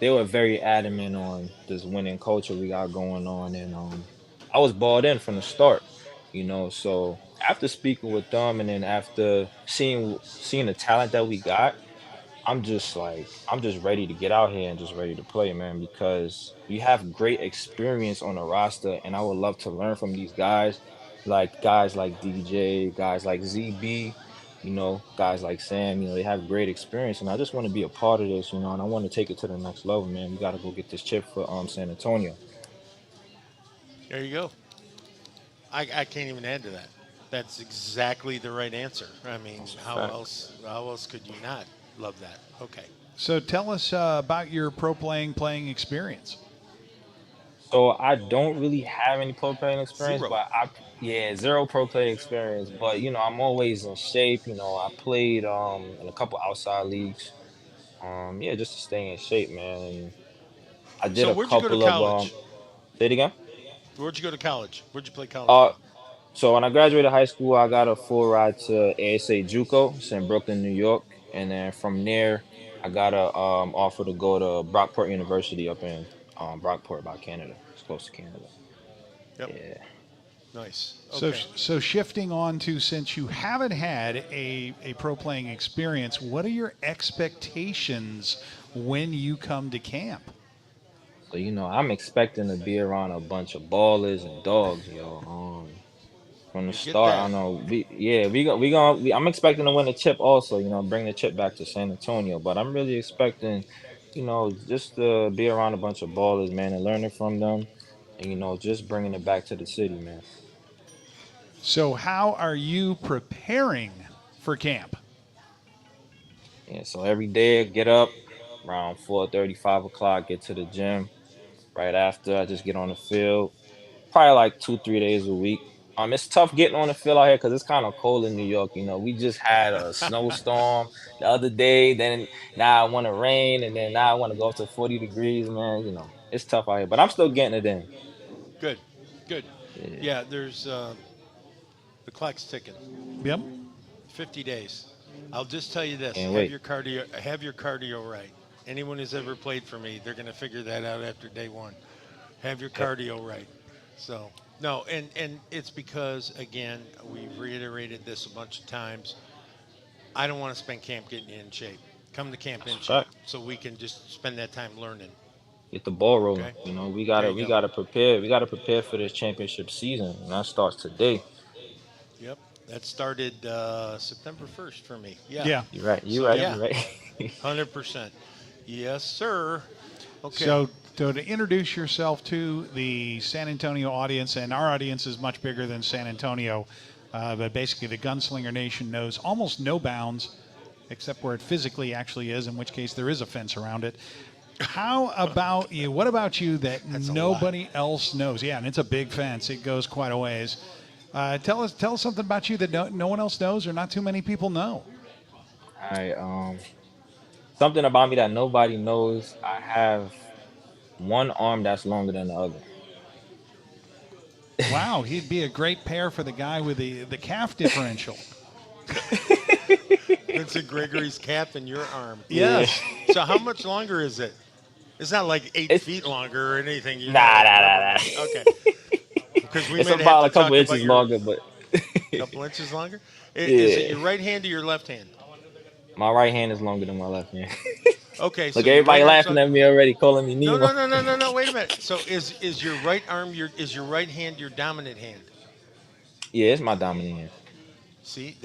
Speaker 13: they were very adamant on this winning culture we got going on, and I was bought in from the start, So after speaking with them, and then after seeing the talent that we got, I'm just ready to get out here and just ready to play, man, because we have great experience on the roster, and I would love to learn from these guys like DJ, guys like ZB, guys like Sam, they have great experience, and I just want to be a part of this, and I want to take it to the next level, man. We got to go get this chip for San Antonio.
Speaker 2: There you go. I can't even add to that. That's exactly the right answer. I mean, how else could you not love that? Okay.
Speaker 1: So tell us about your playing experience.
Speaker 13: So I don't really have any pro playing experience,
Speaker 2: Zero.
Speaker 13: but zero pro playing experience. But I'm always in shape. I played in a couple outside leagues. Just to stay in shape, man. And I did
Speaker 2: So
Speaker 13: a
Speaker 2: where'd you go to
Speaker 13: couple of
Speaker 2: college?
Speaker 13: say it again.
Speaker 2: Where'd you go to college? Where'd you play college
Speaker 13: Uh,
Speaker 2: ball?
Speaker 13: so when I graduated high school, I got a full ride to ASA JUCO. It's in Brooklyn, New York, and then from there, I got a offer to go to Brockport University up in Brockport, by Canada. It's close to Canada.
Speaker 2: Yep.
Speaker 13: Yeah.
Speaker 2: Nice. Okay.
Speaker 1: So shifting on to, since you haven't had a pro playing experience, what are your expectations when you come to camp?
Speaker 13: So I'm expecting to be around a bunch of ballers and dogs, from the
Speaker 2: You get
Speaker 13: start. I
Speaker 2: that.
Speaker 13: don't know. I'm expecting to win the chip also. Bring the chip back to San Antonio. But I'm really expecting, just to be around a bunch of ballers, man, and learning from them, and just bringing it back to the city, man.
Speaker 1: So how are you preparing for camp?
Speaker 13: Yeah. So every day I get up around 4:30, 5 o'clock, get to the gym. Right after, I just get on the field. Probably like 2, 3 days a week. It's tough getting on the field out here because it's kind of cold in New York. We just had a snowstorm the other day. Then now I want to rain, and then now I want to go up to 40 degrees, man. It's tough out here, but I'm still getting it in.
Speaker 2: Good. Good.
Speaker 13: Yeah.
Speaker 2: Yeah, there's the clock's ticking.
Speaker 1: Yep.
Speaker 2: 50 days. I'll just tell you this:
Speaker 13: Can't
Speaker 2: have
Speaker 13: wait.
Speaker 2: your cardio right. Anyone who's ever played for me, they're going to figure that out after day one. Have your cardio right. So no, and it's because, again, we've reiterated this a bunch of times. I don't want to spend camp getting you in shape. Come to camp in shape so we can just spend that time learning.
Speaker 13: Get the ball rolling.
Speaker 2: Okay.
Speaker 13: We
Speaker 2: There
Speaker 13: gotta
Speaker 2: you
Speaker 13: we
Speaker 2: go.
Speaker 13: gotta prepare. We gotta prepare for this championship season, and that starts today.
Speaker 2: Yep. That started September 1st for me. Yeah.
Speaker 1: Yeah.
Speaker 13: You're right.
Speaker 2: So, yeah.
Speaker 13: You're right.
Speaker 2: 100%. Yes, sir. Okay.
Speaker 1: So to introduce yourself to the San Antonio audience, and our audience is much bigger than San Antonio, but basically the Gunslinger Nation knows almost no bounds, except where it physically actually is, in which case there is a fence around it. How about you? What about you that nobody else knows? Yeah, and it's a big fence. It goes quite a ways. Tell us something about you that no one else knows, or not too many people know.
Speaker 13: All right. Something about me that nobody knows. I have one arm that's longer than the other.
Speaker 1: Wow, he'd be a great pair for the guy with the calf differential.
Speaker 2: Vincent Gregory's calf in your arm.
Speaker 1: Yes.
Speaker 2: So how much longer is it? It's not like 8 feet longer or anything.
Speaker 13: Nah.
Speaker 2: Okay. Because we
Speaker 13: It's
Speaker 2: may have
Speaker 13: about
Speaker 2: to
Speaker 13: a couple
Speaker 2: talk
Speaker 13: inches
Speaker 2: about
Speaker 13: longer, but
Speaker 2: a couple inches longer. Is it your right hand or your left hand?
Speaker 13: my right hand is longer than my left hand.
Speaker 2: Okay.
Speaker 13: Look,
Speaker 2: so your
Speaker 13: everybody
Speaker 2: right arm's
Speaker 13: laughing at me already, calling me Nemo.
Speaker 2: No. Wait a minute. So is your right arm is your right hand your dominant hand?
Speaker 13: Yeah, it's my dominant hand.
Speaker 2: See,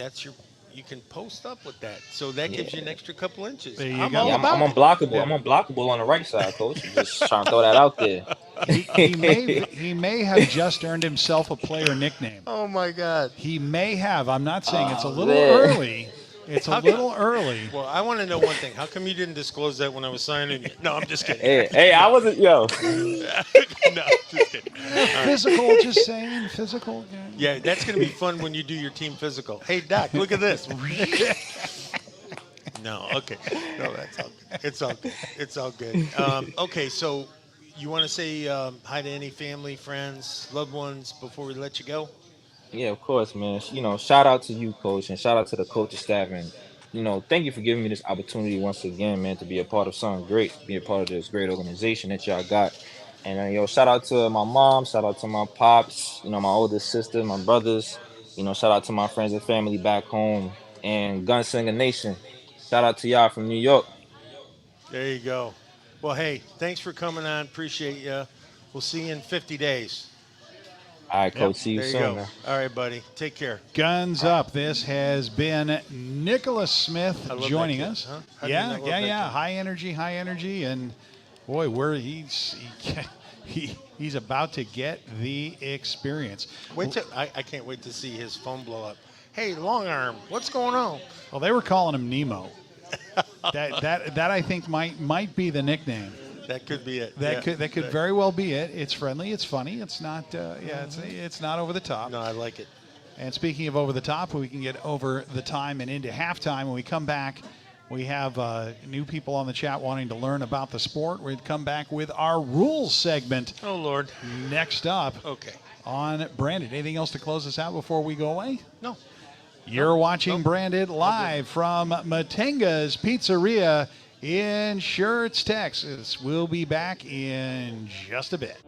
Speaker 2: you can post up with that. So that gives you an extra couple inches.
Speaker 1: There you
Speaker 2: I'm
Speaker 1: go.
Speaker 2: all
Speaker 13: Yeah,
Speaker 2: about
Speaker 13: I'm
Speaker 2: it.
Speaker 13: unblockable.
Speaker 1: Yeah.
Speaker 13: I'm unblockable on the right side, coach. I'm just trying to throw that out there.
Speaker 1: He may have just earned himself a player nickname.
Speaker 2: Oh my God.
Speaker 1: He may have. I'm not saying it's a little
Speaker 13: man.
Speaker 1: early. It's a little early.
Speaker 2: Well, I want to know one thing. How come you didn't disclose that when I was signing you? No, I'm just kidding.
Speaker 13: Hey, I wasn't, yo.
Speaker 2: No, just kidding.
Speaker 1: Physical, just saying. Physical.
Speaker 2: Yeah, that's going to be fun when you do your team physical. Hey, Doc, look at this. No, okay. No, that's all good. It's all good. It's all good. Okay, so you want to say hi to any family, friends, loved ones before we let you go?
Speaker 13: Yeah, of course, man. Shout out to you, coach, and shout out to the coaching staff, and thank you for giving me this opportunity once again, man, to be a part of something great, be a part of this great organization that y'all got. And shout out to my mom, shout out to my pops, my oldest sister, my brothers, shout out to my friends and family back home, and Gunslinger Nation. Shout out to y'all from New York.
Speaker 2: There you go. Well, hey, thanks for coming on. Appreciate you. We'll see you in 50 days.
Speaker 13: All right, coach. See you
Speaker 2: There you
Speaker 13: soon,
Speaker 2: go.
Speaker 13: man.
Speaker 2: All right, buddy. Take care.
Speaker 1: Guns up. This has been Nicholas Smith joining us.
Speaker 2: Huh? How do you not love that kid?
Speaker 1: High energy, and boy, he's about to get the experience.
Speaker 2: I can't wait to see his phone blow up. Hey, long arm, what's going on?
Speaker 1: Well, they were calling him Nemo. that I think might be the nickname.
Speaker 2: That could be it.
Speaker 1: That could very well be it. It's friendly. It's funny. It's not. It's not over the top.
Speaker 2: No, I like it.
Speaker 1: And speaking of over the top, we can get over the time and into halftime. When we come back, we have new people on the chat wanting to learn about the sport. We'd come back with our rules segment.
Speaker 2: Oh Lord.
Speaker 1: Next up.
Speaker 2: Okay.
Speaker 1: On Branded. Anything else to close us out before we go away?
Speaker 2: No.
Speaker 1: You're watching Branded live from Matenga's Pizzeria in Schertz, Texas. We'll be back in just a bit.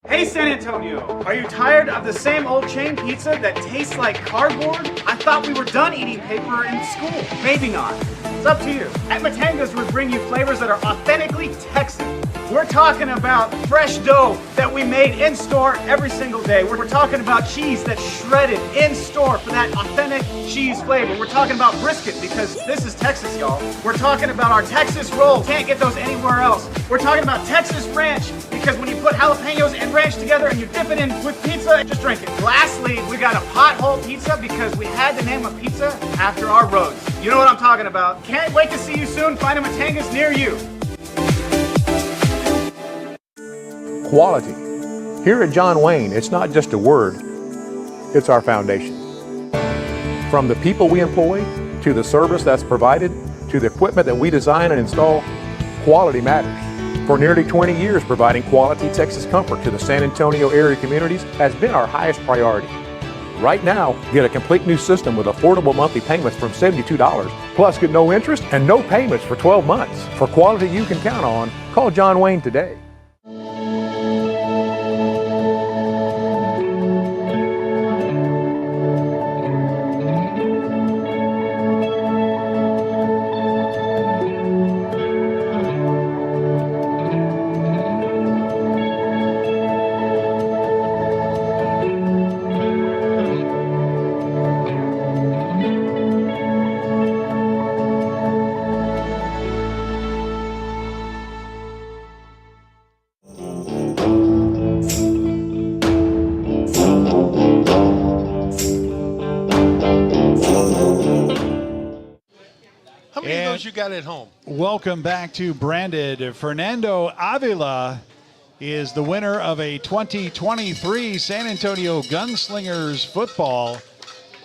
Speaker 3: Hey San Antonio, are you tired of the same old chain pizza that tastes like cardboard? I thought we were done eating paper in school. Maybe not. It's up to you. At Matanga's, we bring you flavors that are authentically Texan. We're talking about fresh dough that we made in store every single day. We're talking about cheese that's shredded in store for that authentic cheese flavor. We're talking about brisket because this is Texas, y'all. We're talking about our Texas roll. Can't get those anywhere else. We're talking about Texas ranch because when you put jalapenos and ranch together and you dip it in with pizza, just drink it. Lastly, we got a pothole pizza because we had to name a pizza after our roads. You know what I'm talking about. Can't wait to see you soon. Find a Matanga's near you.
Speaker 4: Quality. Here at John Wayne, it's not just a word, it's our foundation. From the people we employ, to the service that's provided, to the equipment that we design and install, quality matters. For nearly 20 years, providing quality Texas comfort to the San Antonio area communities has been our highest priority. Right now, get a complete new system with affordable monthly payments from $72, plus get no interest and no payments for 12 months. For quality you can count on, call John Wayne today.
Speaker 2: You got at home.
Speaker 1: Welcome back to Branded. Fernando Avila is the winner of a 2023 San Antonio Gunslingers football.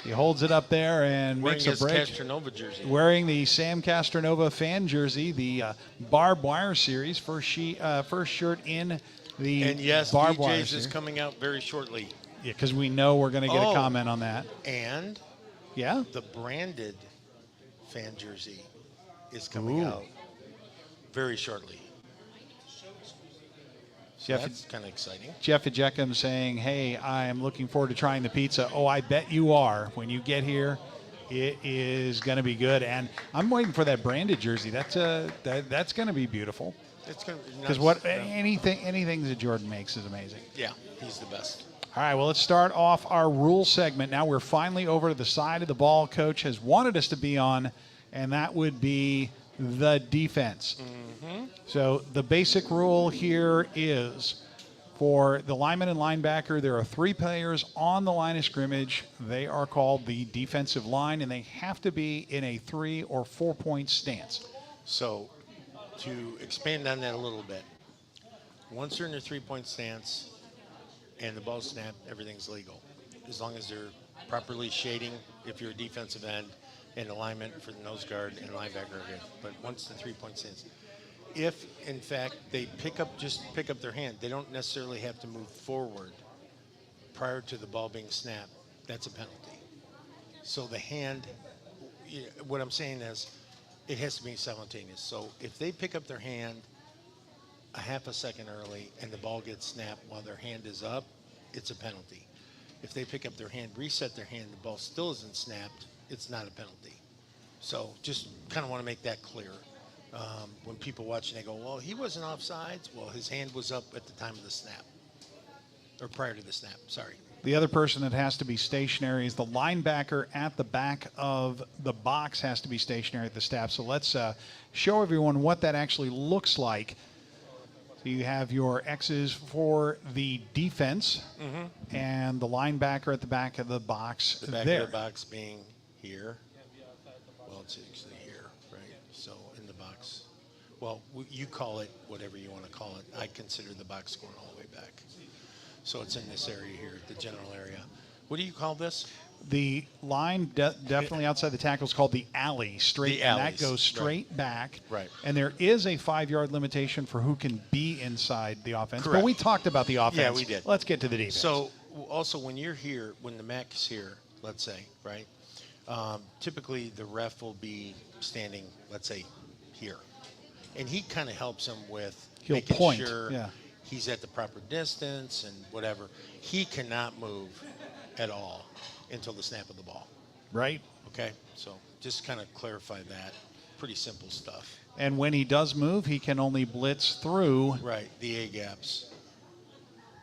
Speaker 1: He holds it up there and
Speaker 2: Wearing
Speaker 1: makes a
Speaker 2: his
Speaker 1: break.
Speaker 2: Castronova jersey.
Speaker 1: Wearing the Sam Castronova fan jersey, the Barbed Wire Series, first shirt in the
Speaker 2: and yes,
Speaker 1: Barbed Wire
Speaker 2: DJs
Speaker 1: series.
Speaker 2: is coming out very shortly.
Speaker 1: Yeah, because we know we're going to get a comment on that.
Speaker 2: And
Speaker 1: yeah,
Speaker 2: the branded fan jersey is coming out very shortly. So that's kind of exciting.
Speaker 1: Jeff Ejeckham saying, hey, I'm looking forward to trying the pizza. Oh, I bet you are. When you get here, it is going to be good. And I'm waiting for that branded jersey. That's going to be beautiful.
Speaker 2: It's going to be nice.
Speaker 1: Because anything that Jordan makes is amazing.
Speaker 2: Yeah, he's the best.
Speaker 1: All right, well, let's start off our rule segment. Now we're finally over to the side of the ball Coach has wanted us to be on, and that would be the defense.
Speaker 2: Mm-hmm.
Speaker 1: So the basic rule here is for the lineman and linebacker, there are 3 players on the line of scrimmage. They are called the defensive line, and they have to be in a 3 or 4 point stance.
Speaker 2: So to expand on that a little bit, once they're in a 3 point stance and the ball snapped, everything's legal. As long as they're properly shading if you're a defensive end and alignment for the nose guard and linebacker are good. But once the 3-point stance, if in fact they pick up their hand, they don't necessarily have to move forward prior to the ball being snapped. That's a penalty. So the hand, what I'm saying is, it has to be simultaneous. So if they pick up their hand a half a second early and the ball gets snapped while their hand is up, it's a penalty. If they pick up their hand, reset their hand, the ball still isn't snapped, it's not a penalty. So just kind of want to make that clear. When people watch and they go, well, he wasn't offsides. Well, his hand was up at the time of the snap, or prior to the snap, sorry.
Speaker 1: The other person that has to be stationary is the linebacker at the back of the box has to be stationary at the snap. So let's show everyone what that actually looks like. So you have your X's for the defense and the linebacker at the back of the box
Speaker 2: The back
Speaker 1: there.
Speaker 2: of the box being here. Well, it's actually here, right? So in the box. Well, you call it whatever you want to call it. I consider the box going all the way back. So it's in this area here, the general area. What do you call this?
Speaker 1: The line definitely outside the tackle is called the alley, straight,
Speaker 2: The
Speaker 1: and that
Speaker 2: alleys,
Speaker 1: goes straight
Speaker 2: right.
Speaker 1: back.
Speaker 2: Right.
Speaker 1: And there is a 5-yard limitation for who can be inside the offense.
Speaker 2: Correct.
Speaker 1: But we talked about the offense.
Speaker 2: Yeah, we did.
Speaker 1: Let's get to the defense.
Speaker 2: So also when you're here, when the MAC is here, let's say, right? Typically the ref will be standing, let's say, here. And he kind of helps him with
Speaker 1: He'll
Speaker 2: making
Speaker 1: point,
Speaker 2: sure
Speaker 1: yeah.
Speaker 2: he's at the proper distance and whatever. He cannot move at all until the snap of the ball.
Speaker 1: Right.
Speaker 2: Okay, so just kind of clarify that. Pretty simple stuff.
Speaker 1: And when he does move, he can only blitz through.
Speaker 2: Right, the A gaps.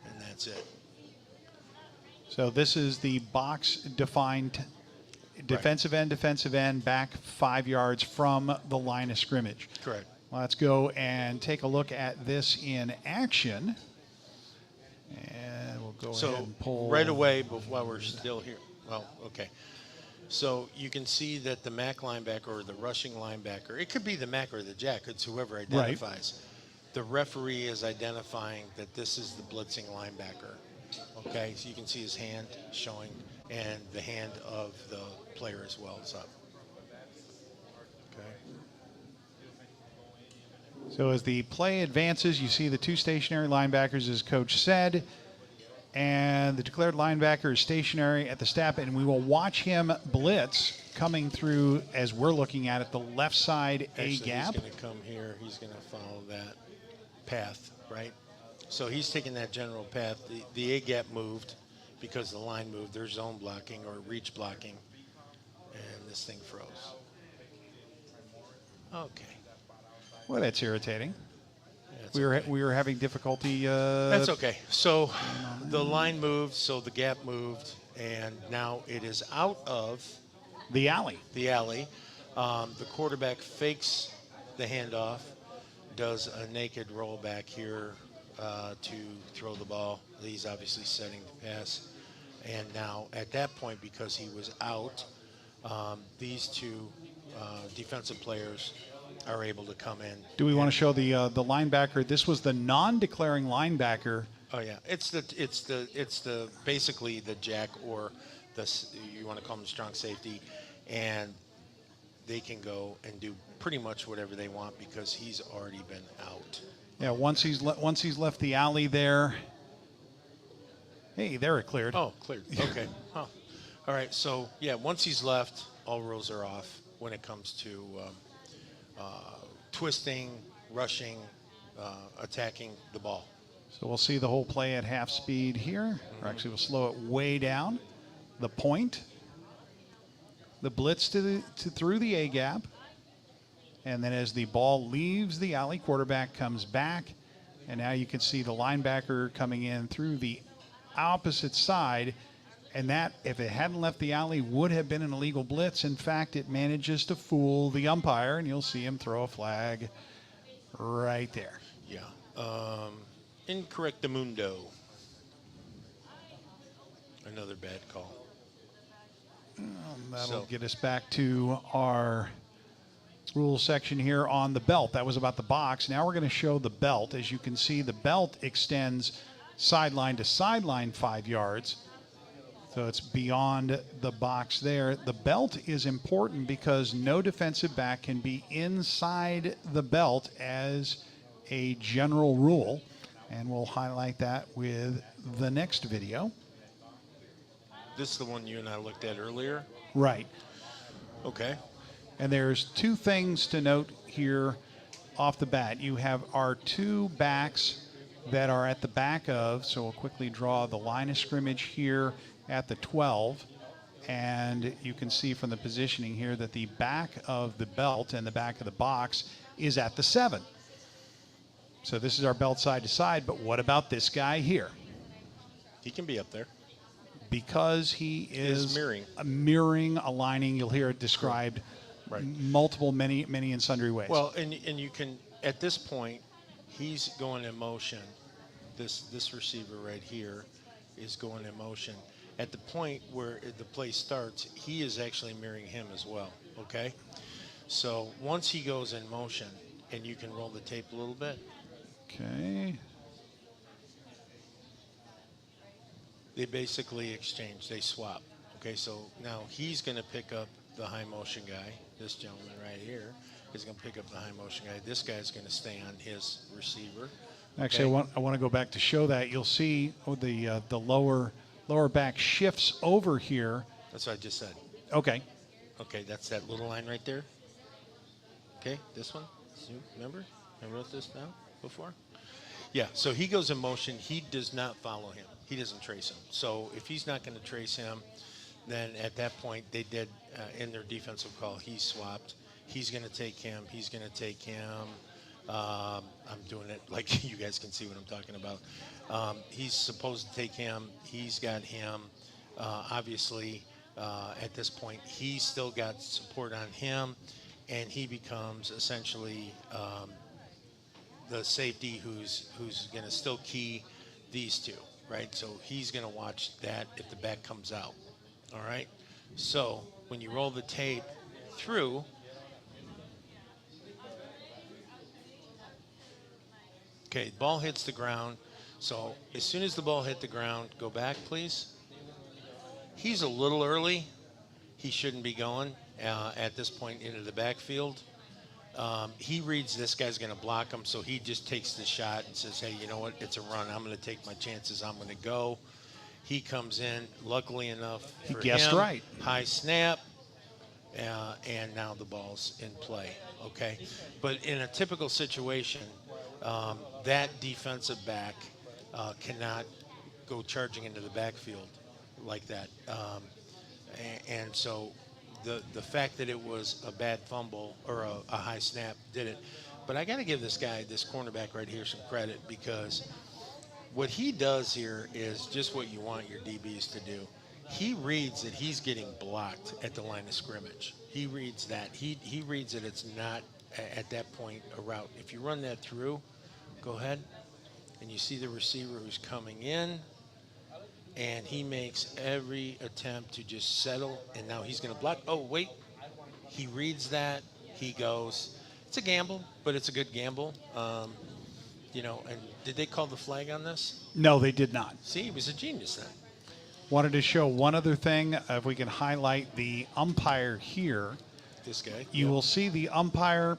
Speaker 2: And that's it.
Speaker 1: So this is the box defined defensive end, back 5 yards from the line of scrimmage.
Speaker 2: Correct.
Speaker 1: Let's go and take a look at this in action. And we'll go ahead and pull.
Speaker 2: Right away, but while we're still here. Well, okay. So you can see that the MAC linebacker or the rushing linebacker, it could be the MAC or the Jack, it's whoever identifies. The referee is identifying that this is the blitzing linebacker. Okay, so you can see his hand showing and the hand of the player as well is up. Okay.
Speaker 1: So as the play advances, you see the two stationary linebackers, as Coach said, and the declared linebacker is stationary at the snap, and we will watch him blitz coming through as we're looking at it, the left side
Speaker 2: Actually,
Speaker 1: A gap.
Speaker 2: He's going to come here. He's going to follow that path, right? So he's taking that general path. The A gap moved because the line moved. There's zone blocking or reach blocking, and this thing froze. Okay.
Speaker 1: Well, that's irritating.
Speaker 2: Yeah,
Speaker 1: we were having difficulty.
Speaker 2: That's okay. So the line moved, so the gap moved, and now it is out of
Speaker 1: the alley.
Speaker 2: The alley. The quarterback fakes the handoff, does a naked roll back here to throw the ball. He's obviously setting the pass. And now at that point, because he was out, these two defensive players are able to come in.
Speaker 1: Do we want to show the linebacker? This was the non-declaring linebacker.
Speaker 2: Oh yeah, it's the basically the jack or you want to call them strong safety, and they can go and do pretty much whatever they want because he's already been out.
Speaker 1: Yeah, once he's left the alley there. Hey, there it cleared.
Speaker 2: Oh, cleared. Okay. Huh. All right. So yeah, once he's left, all rules are off when it comes to twisting, rushing, attacking the ball.
Speaker 1: So we'll see the whole play at half speed here. Or actually, we'll slow it way down. The point, the blitz through the A gap, and then as the ball leaves the alley, quarterback comes back, and now you can see the linebacker coming in through the opposite side, and that, if it hadn't left the alley, would have been an illegal blitz. In fact, it manages to fool the umpire, and you'll see him throw a flag right there.
Speaker 2: Yeah. Incorrectamundo. Another bad call.
Speaker 1: That'll get us back to our rules section here on the belt. That was about the box. Now we're going to show the belt. As you can see, the belt extends sideline to sideline 5 yards. So it's beyond the box there. The belt is important because no defensive back can be inside the belt as a general rule. And we'll highlight that with the next video.
Speaker 2: This is the one you and I looked at earlier?
Speaker 1: Right.
Speaker 2: Okay.
Speaker 1: And there's two things to note here off the bat. You have our two backs that are at the back of, so we'll quickly draw the line of scrimmage here at the 12. And you can see from the positioning here that the back of the belt and the back of the box is at the 7. So this is our belt side to side, but what about this guy here?
Speaker 2: He can be up there.
Speaker 1: Because he is
Speaker 2: mirroring.
Speaker 1: Aligning, you'll hear it described
Speaker 2: right.
Speaker 1: many and sundry ways.
Speaker 2: Well, and you can, at this point, he's going in motion. This receiver right here is going in motion. At the point where the play starts, he is actually mirroring him as well, okay? So once he goes in motion, and you can roll the tape a little bit.
Speaker 1: Okay.
Speaker 2: They basically exchange, they swap. Okay, so now he's going to pick up the high motion guy. This gentleman right here is going to pick up the high motion guy. This guy's going to stay on his receiver.
Speaker 1: Actually,
Speaker 2: okay.
Speaker 1: I want to go back to show that. You'll see the lower back shifts over here.
Speaker 2: That's what I just said.
Speaker 1: Okay.
Speaker 2: Okay, that's that little line right there. Okay, this one. Remember? I wrote this down before. Yeah, so he goes in motion. He does not follow him. He doesn't trace him. So if he's not going to trace him, then at that point they did in their defensive call, he swapped. He's going to take him. He's going to take him. I'm doing it like you guys can see what I'm talking about. He's supposed to take him. He's got him. Obviously, at this point, he's still got support on him, and he becomes essentially the safety who's going to still key these two, right? So he's going to watch that if the back comes out, all right? So when you roll the tape through, okay, the ball hits the ground. So as soon as the ball hit the ground, go back, please. He's a little early. He shouldn't be going at this point into the backfield. He reads this guy's going to block him, so he just takes the shot and says, hey, you know what, it's a run. I'm going to take my chances. I'm going to go. He comes in, luckily enough for him.
Speaker 1: He guessed right.
Speaker 2: High snap, and now the ball's in play, okay? But in a typical situation, that defensive back cannot go charging into the backfield like that. And so the fact that it was a bad fumble or a high snap did it. But I got to give this guy, this cornerback right here, some credit, because what he does here is just what you want your DBs to do. He reads that he's getting blocked at the line of scrimmage. He reads that. He reads that it's not at that point a route. If you run that through, go ahead, and you see the receiver who's coming in, and he makes every attempt to just settle, and now he's going to block. Oh, wait. He reads that. He goes. It's a gamble, but it's a good gamble. You know, and did they call the flag on this?
Speaker 1: No, they did not.
Speaker 2: See, he was a genius then.
Speaker 1: Wanted to show one other thing. If we can highlight the umpire here.
Speaker 2: This guy.
Speaker 1: You will see the umpire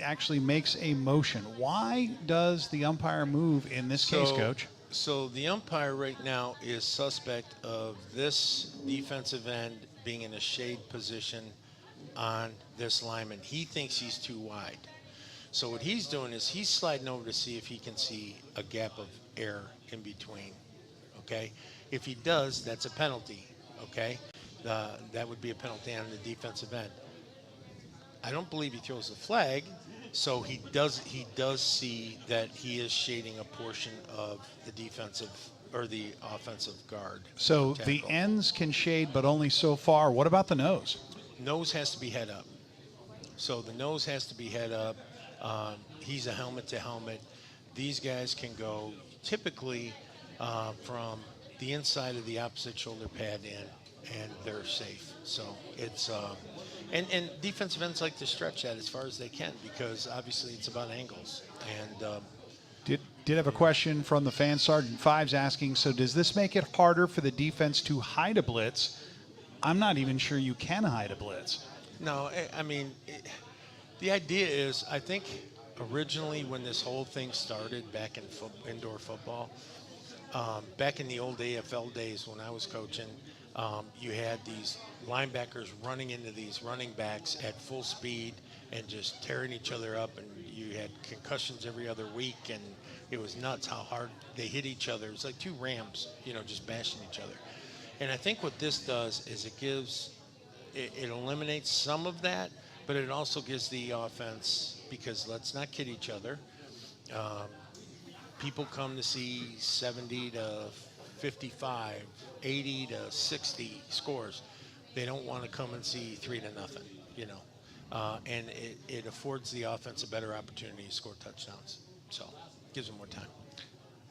Speaker 1: actually makes a motion. Why does the umpire move in this case, Coach?
Speaker 2: So the umpire right now is suspect of this defensive end being in a shade position on this lineman. He thinks he's too wide. So what he's doing is he's sliding over to see if he can see a gap of air in between, okay? If he does, that's a penalty, okay? That would be a penalty on the defensive end. I don't believe he throws the flag, so he does see that he is shading a portion of the defensive or the offensive guard.
Speaker 1: So the ends can shade, but only so far. What about the nose?
Speaker 2: Nose has to be head up. So the nose has to be head up. He's a helmet to helmet. These guys can go typically from the inside of the opposite shoulder pad in, and they're safe. So it's and defensive ends like to stretch that as far as they can because obviously it's about angles. And
Speaker 1: Did have a question from the fan. Sergeant Fives asking, so does this make it harder for the defense to hide a blitz? I'm not even sure you can hide a blitz.
Speaker 2: No, I mean, the idea is, I think originally when this whole thing started back in indoor football, back in the old AFL days when I was coaching, you had these linebackers running into these running backs at full speed and just tearing each other up, and you had concussions every other week, and it was nuts how hard they hit each other. It was like two rams, just bashing each other. And I think what this does is it eliminates some of that, but it also gives the offense, because let's not kid each other, people come to see 70 to 55, 80 to 60 scores. They don't want to come and see 3-0, and it affords the offense a better opportunity to score touchdowns. So it gives them more time.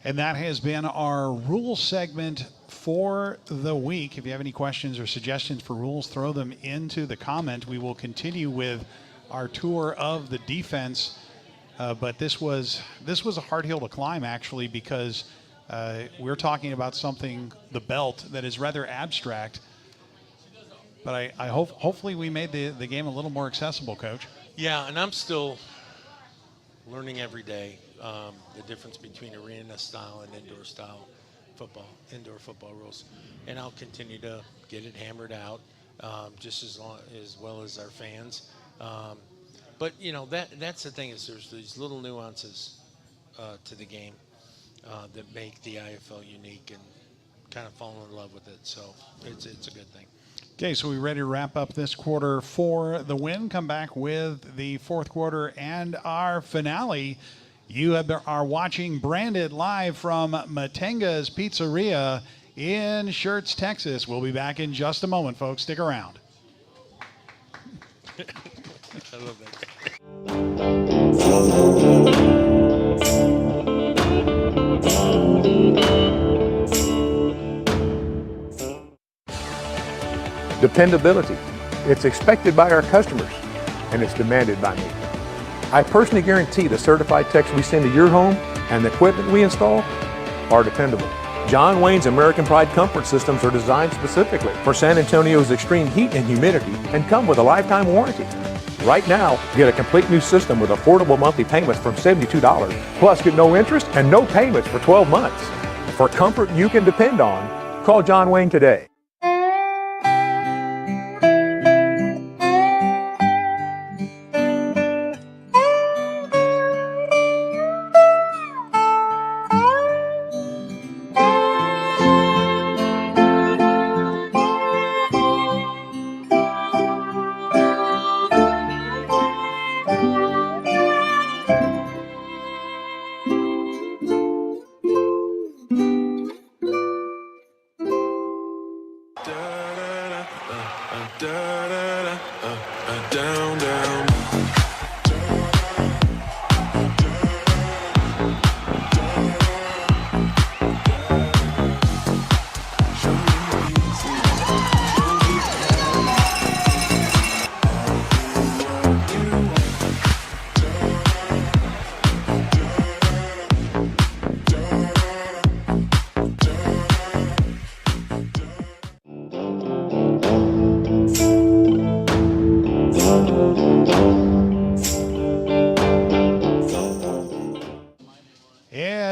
Speaker 1: And that has been our rules segment for the week. If you have any questions or suggestions for rules, throw them into the comment. We will continue with our tour of the defense. But this was a hard hill to climb, actually, because we're talking about something, the belt, that is rather abstract. But I hopefully we made the game a little more accessible, Coach.
Speaker 2: Yeah, and I'm still learning every day the difference between arena style and indoor style indoor football rules, and I'll continue to get it hammered out, just as well as our fans. But that's the thing, is there's these little nuances to the game that make the IFL unique, and kind of fall in love with it. So it's a good thing.
Speaker 1: Okay, so we're ready to wrap up this quarter for the win. Come back with the fourth quarter and our finale. You are watching Branded live from Matenga's Pizzeria in Schertz, Texas. We'll be back in just a moment, folks. Stick around.
Speaker 2: I love that.
Speaker 4: Dependability. It's expected by our customers, and it's demanded by me. I personally guarantee the certified techs we send to your home and the equipment we install are dependable. John Wayne's American Pride comfort systems are designed specifically for San Antonio's extreme heat and humidity and come with a lifetime warranty. Right now, get a complete new system with affordable monthly payments from $72, plus get no interest and no payments for 12 months. For comfort you can depend on, call John Wayne today.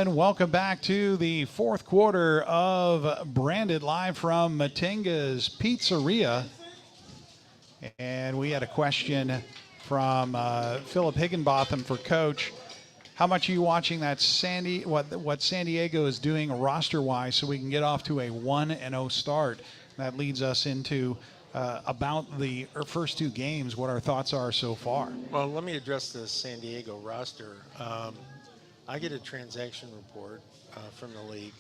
Speaker 1: Welcome back to the fourth quarter of Branded live from Matenga's Pizzeria. And we had a question from Philip Higginbotham for Coach. How much are you watching that what San Diego is doing roster-wise so we can get off to a 1-0 start? That leads us into about the first two games, what our thoughts are so far.
Speaker 2: Well, let me address the San Diego roster. I get a transaction report from the league.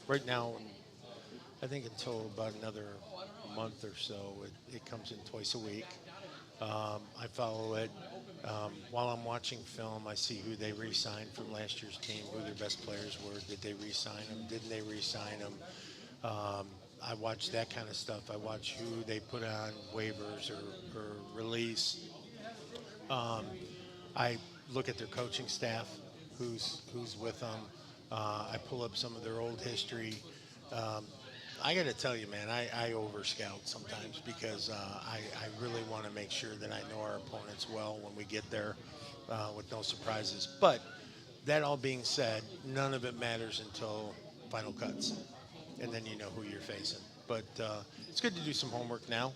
Speaker 2: Right now, I think until about another month or so, it comes in twice a week. I follow it. While I'm watching film, I see who they re-signed from last year's team, who their best players were. Did they re-sign them? Didn't they re-sign them? I watch that kind of stuff. I watch who they put on waivers or release. I look at their coaching staff. who's with them. I pull up some of their old history. I got to tell you, man, I over scout sometimes because I really want to make sure that I know our opponents well when we get there with no surprises. But that all being said, none of it matters until final cuts, and then you know who you're facing. But it's good to do some homework now.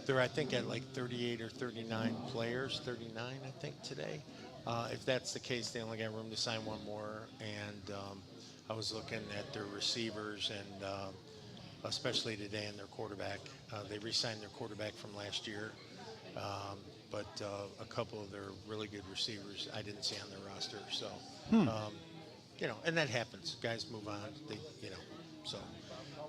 Speaker 2: They're, I think, at like 38 or 39 players, 39, I think, today. If that's the case, they only got room to sign one more. And I was looking at their receivers and especially today in their quarterback. They re-signed their quarterback from last year. But a couple of their really good receivers I didn't see on their roster. So, you know, and that happens. Guys move on.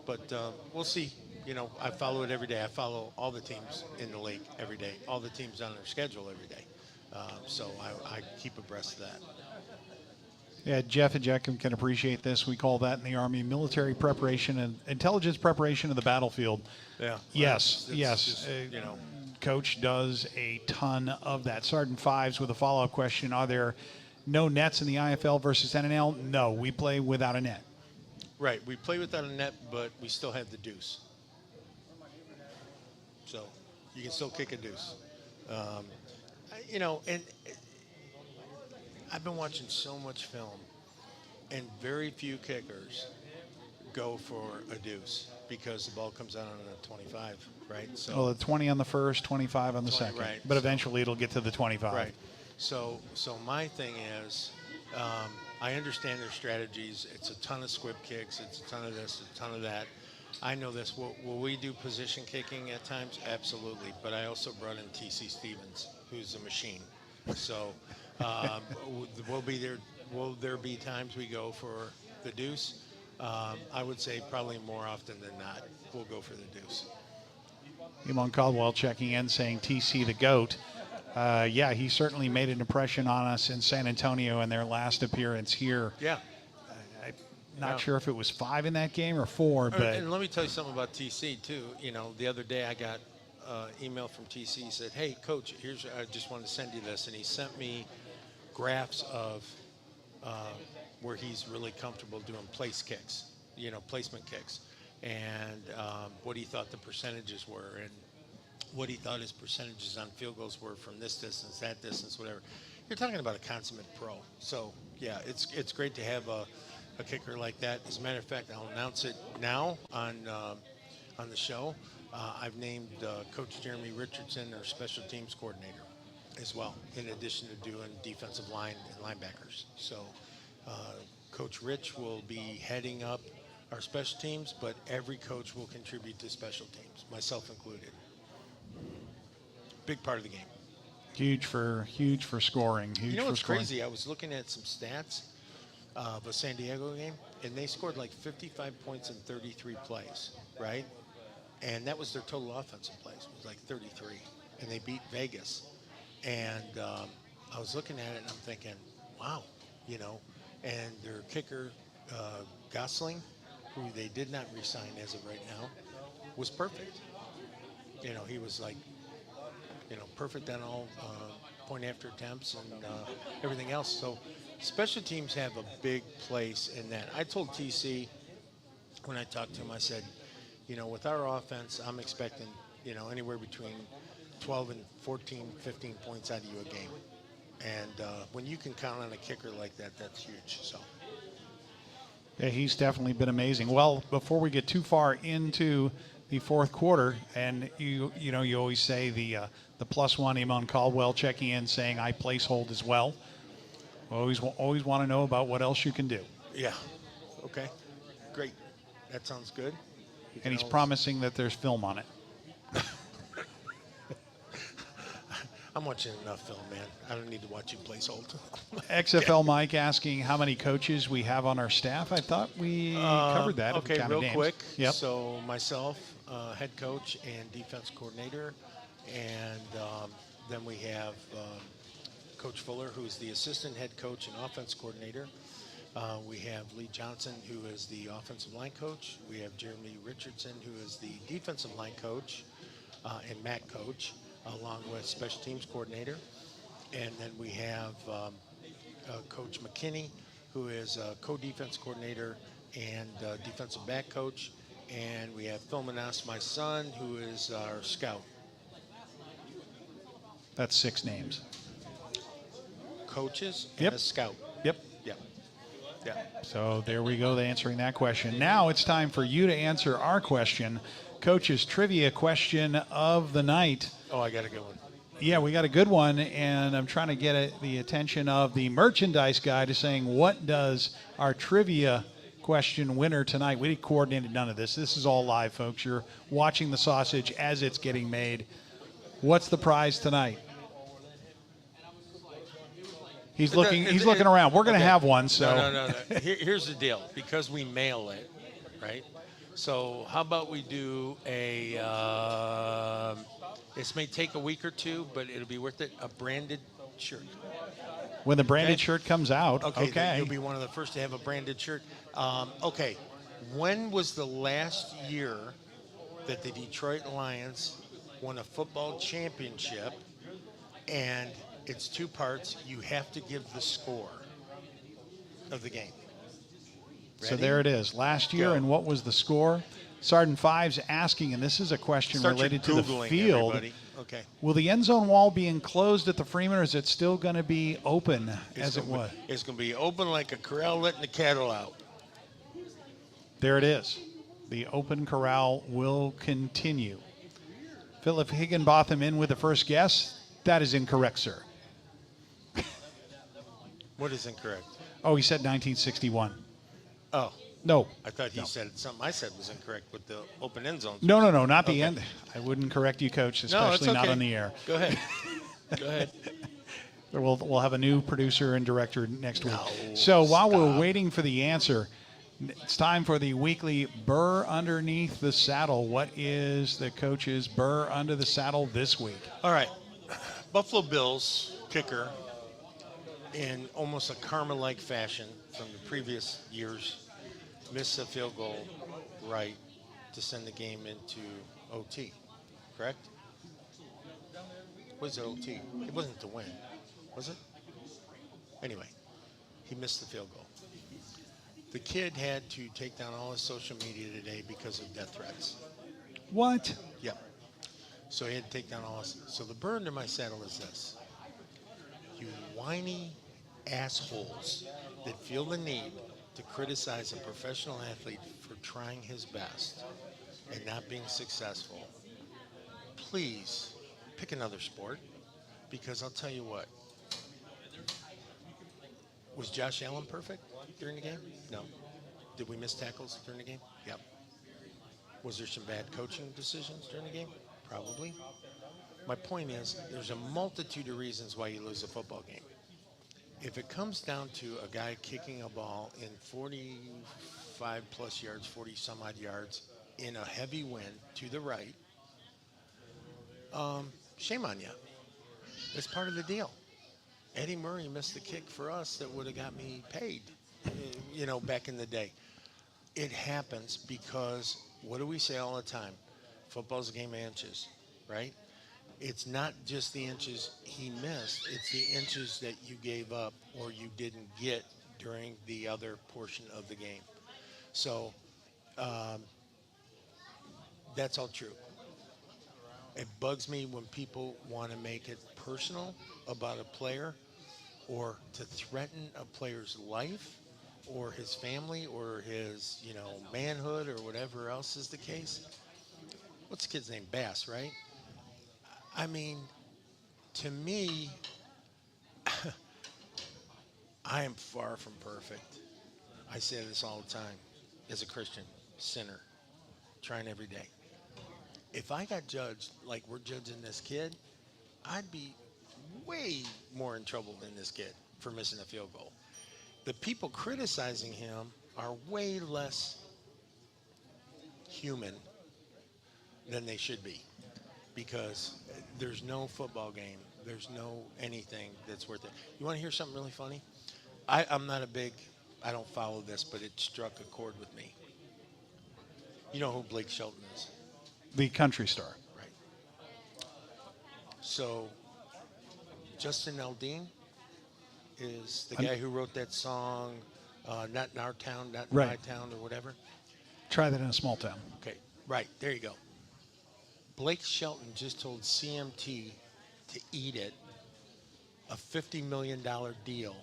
Speaker 2: But we'll see. You know, I follow it every day. I follow all the teams in the league every day, all the teams on their schedule every day. So I keep abreast of that.
Speaker 1: Yeah, Jeff and Jack can appreciate this. We call that in the Army military preparation and intelligence preparation of the battlefield.
Speaker 2: Yeah.
Speaker 1: Yes,
Speaker 2: it's
Speaker 1: yes.
Speaker 2: just, you know.
Speaker 1: Coach does a ton of that. Sergeant Fives with a follow-up question. Are there no nets in the IFL versus NNL? No, we play without a net.
Speaker 2: Right. We play without a net, but we still have the deuce. So you can still kick a deuce. You know, and I've been watching so much film, and very few kickers go for a deuce because the ball comes out on a 25, right? So
Speaker 1: well, the 20 on the first, 25 on the
Speaker 2: 20,
Speaker 1: second.
Speaker 2: right.
Speaker 1: But eventually it'll get to the 25.
Speaker 2: Right. So my thing is, I understand their strategies. It's a ton of squib kicks. It's a ton of this, a ton of that. I know this. Will we do position kicking at times? Absolutely. But I also brought in T.C. Stevens, who's a machine. So will there be times we go for the deuce? I would say probably more often than not, we'll go for the deuce.
Speaker 1: Eamon Caldwell checking in saying TC the GOAT. Yeah, he certainly made an impression on us in San Antonio in their last appearance here.
Speaker 2: Yeah.
Speaker 1: I'm not sure if it was 5 in that game or 4, but...
Speaker 2: And let me tell you something about TC, too. You know, the other day I got email from TC. He said, hey, Coach, I just wanted to send you this. And he sent me graphs of where he's really comfortable doing place kicks, you know, placement kicks, and what he thought the percentages were and what he thought his percentages on field goals were from this distance, that distance, whatever. You're talking about a consummate pro. So, yeah, it's great to have a kicker like that. As a matter of fact, I'll announce it now on the show. I've named Coach Jeremy Richardson our special teams coordinator as well, in addition to doing defensive line and linebackers. So Coach Rich will be heading up our special teams, but every coach will contribute to special teams, myself included. Big part of the game.
Speaker 1: Huge for scoring.
Speaker 2: You know what's crazy? I was looking at some stats of a San Diego game, and they scored like 55 points in 33 plays, right? And that was their total offensive plays. It was like 33. And they beat Vegas. And I was looking at it, and I'm thinking, wow, you know. And their kicker, Gosling, who they did not re-sign as of right now, was perfect. You know, he was like, you know, perfect on all point after attempts and everything else. So special teams have a big place in that. I told TC when I talked to him, I said, you know, with our offense, I'm expecting, you know, anywhere between 12 and 14, 15 points out of you a game. And when you can count on a kicker like that, that's huge. So.
Speaker 1: Yeah, he's definitely been amazing. Well, before we get too far into the fourth quarter, and you always say the +1, Eamon Caldwell checking in saying I place hold as well. Always want to know about what else you can do.
Speaker 2: Yeah. Okay. Great. That sounds good.
Speaker 1: And he's promising that there's film on it.
Speaker 2: I'm watching enough film, man. I don't need to watch you place hold.
Speaker 1: XFL Mike asking how many coaches we have on our staff. I thought we covered that.
Speaker 2: Okay, real
Speaker 1: names.
Speaker 2: quick.
Speaker 1: Yep.
Speaker 2: So myself, head coach and defense coordinator, and then we have Coach Fuller, who's the assistant head coach and offense coordinator. We have Lee Johnson, who is the offensive line coach. We have Jeremy Richardson, who is the defensive line coach and Matt coach, along with special teams coordinator. And then we have Coach McKinney, who is co-defense coordinator and defensive back coach. And we have Phil Manas, my son, who is our scout.
Speaker 1: That's 6 names.
Speaker 2: Coaches and a scout.
Speaker 1: Yep.
Speaker 2: Yeah. Yeah.
Speaker 1: So there we go, answering that question. Now it's time for you to answer our question. Coach's trivia question of the night.
Speaker 2: Oh, I got a good one.
Speaker 1: Yeah, we got a good one, and I'm trying to get the attention of the merchandise guy to saying, what does our trivia question winner tonight? We coordinated none of this. This is all live, folks. You're watching the sausage as it's getting made. What's the prize tonight? He's looking around. We're going to have one. So
Speaker 2: No. Here's the deal. Because we mail it, right? So how about we do a this may take a week or two, but it'll be worth it, a branded shirt.
Speaker 1: When the branded shirt comes out, okay.
Speaker 2: You'll be one of the first to have a branded shirt. Okay. When was the last year that the Detroit Lions won a football championship? And it's 2 parts. You have to give the score of the game.
Speaker 1: So there it is. Last year, and what was the score? Sergeant Five's asking, and this is a question related to the field.
Speaker 2: Everybody. Okay.
Speaker 1: Will the end zone wall be enclosed at the Freeman, or is it still going to be open as it was?
Speaker 2: It's going to be open like a corral letting the cattle out.
Speaker 1: There it is. The open corral will continue. Philip Higginbotham in with the first guess. That is incorrect, sir.
Speaker 2: What is incorrect?
Speaker 1: Oh, he said 1961.
Speaker 2: Oh.
Speaker 1: No.
Speaker 2: I thought he said something I said was incorrect with the open end zones.
Speaker 1: No, not the end. I wouldn't correct you, Coach, especially not on the air.
Speaker 2: Go ahead. Go ahead.
Speaker 1: We'll have a new producer and director next week. So while we're waiting for the answer, it's time for the weekly Burr Underneath the Saddle. What is the coach's Burr Under the Saddle this week?
Speaker 2: All right. Buffalo Bills kicker, in almost a karma-like fashion from the previous years, missed a field goal right to send the game into OT, correct? Was it OT? It wasn't to win, was it? Anyway, he missed the field goal. The kid had to take down all his social media today because of death threats.
Speaker 1: What?
Speaker 2: Yep. So he had to take down all his. So the burr under my saddle is this. You whiny assholes that feel the need to criticize a professional athlete for trying his best and not being successful, please pick another sport, because I'll tell you what. Was Josh Allen perfect during the game? No. Did we miss tackles during the game? Yep. Was there some bad coaching decisions during the game? Probably. My point is, there's a multitude of reasons why you lose a football game. If it comes down to a guy kicking a ball in 45 plus yards, 40 some odd yards in a heavy wind to the right, shame on you. It's part of the deal. Eddie Murray missed the kick for us that would have got me paid, back in the day. It happens because, what do we say all the time? Football's a game of inches, right? It's not just the inches he missed, it's the inches that you gave up or you didn't get during the other portion of the game. So that's all true. It bugs me when people want to make it personal about a player or to threaten a player's life or his family or his, manhood or whatever else is the case. What's the kid's name? Bass, right? I mean, to me, I am far from perfect. I say this all the time as a Christian, sinner, trying every day. If I got judged like we're judging this kid, I'd be way more in trouble than this kid for missing a field goal. The people criticizing him are way less human than they should be, because there's no football game, there's no anything that's worth it. You want to hear something really funny? I don't follow this, but it struck a chord with me. You know who Blake Shelton is?
Speaker 1: The country star.
Speaker 2: Right. So Justin Aldean is the guy who wrote that song, Not in Our Town, Not in My Town, or whatever.
Speaker 1: Try that in a small town.
Speaker 2: Okay, right, there you go. Blake Shelton just told CMT to eat it, a $50 million deal,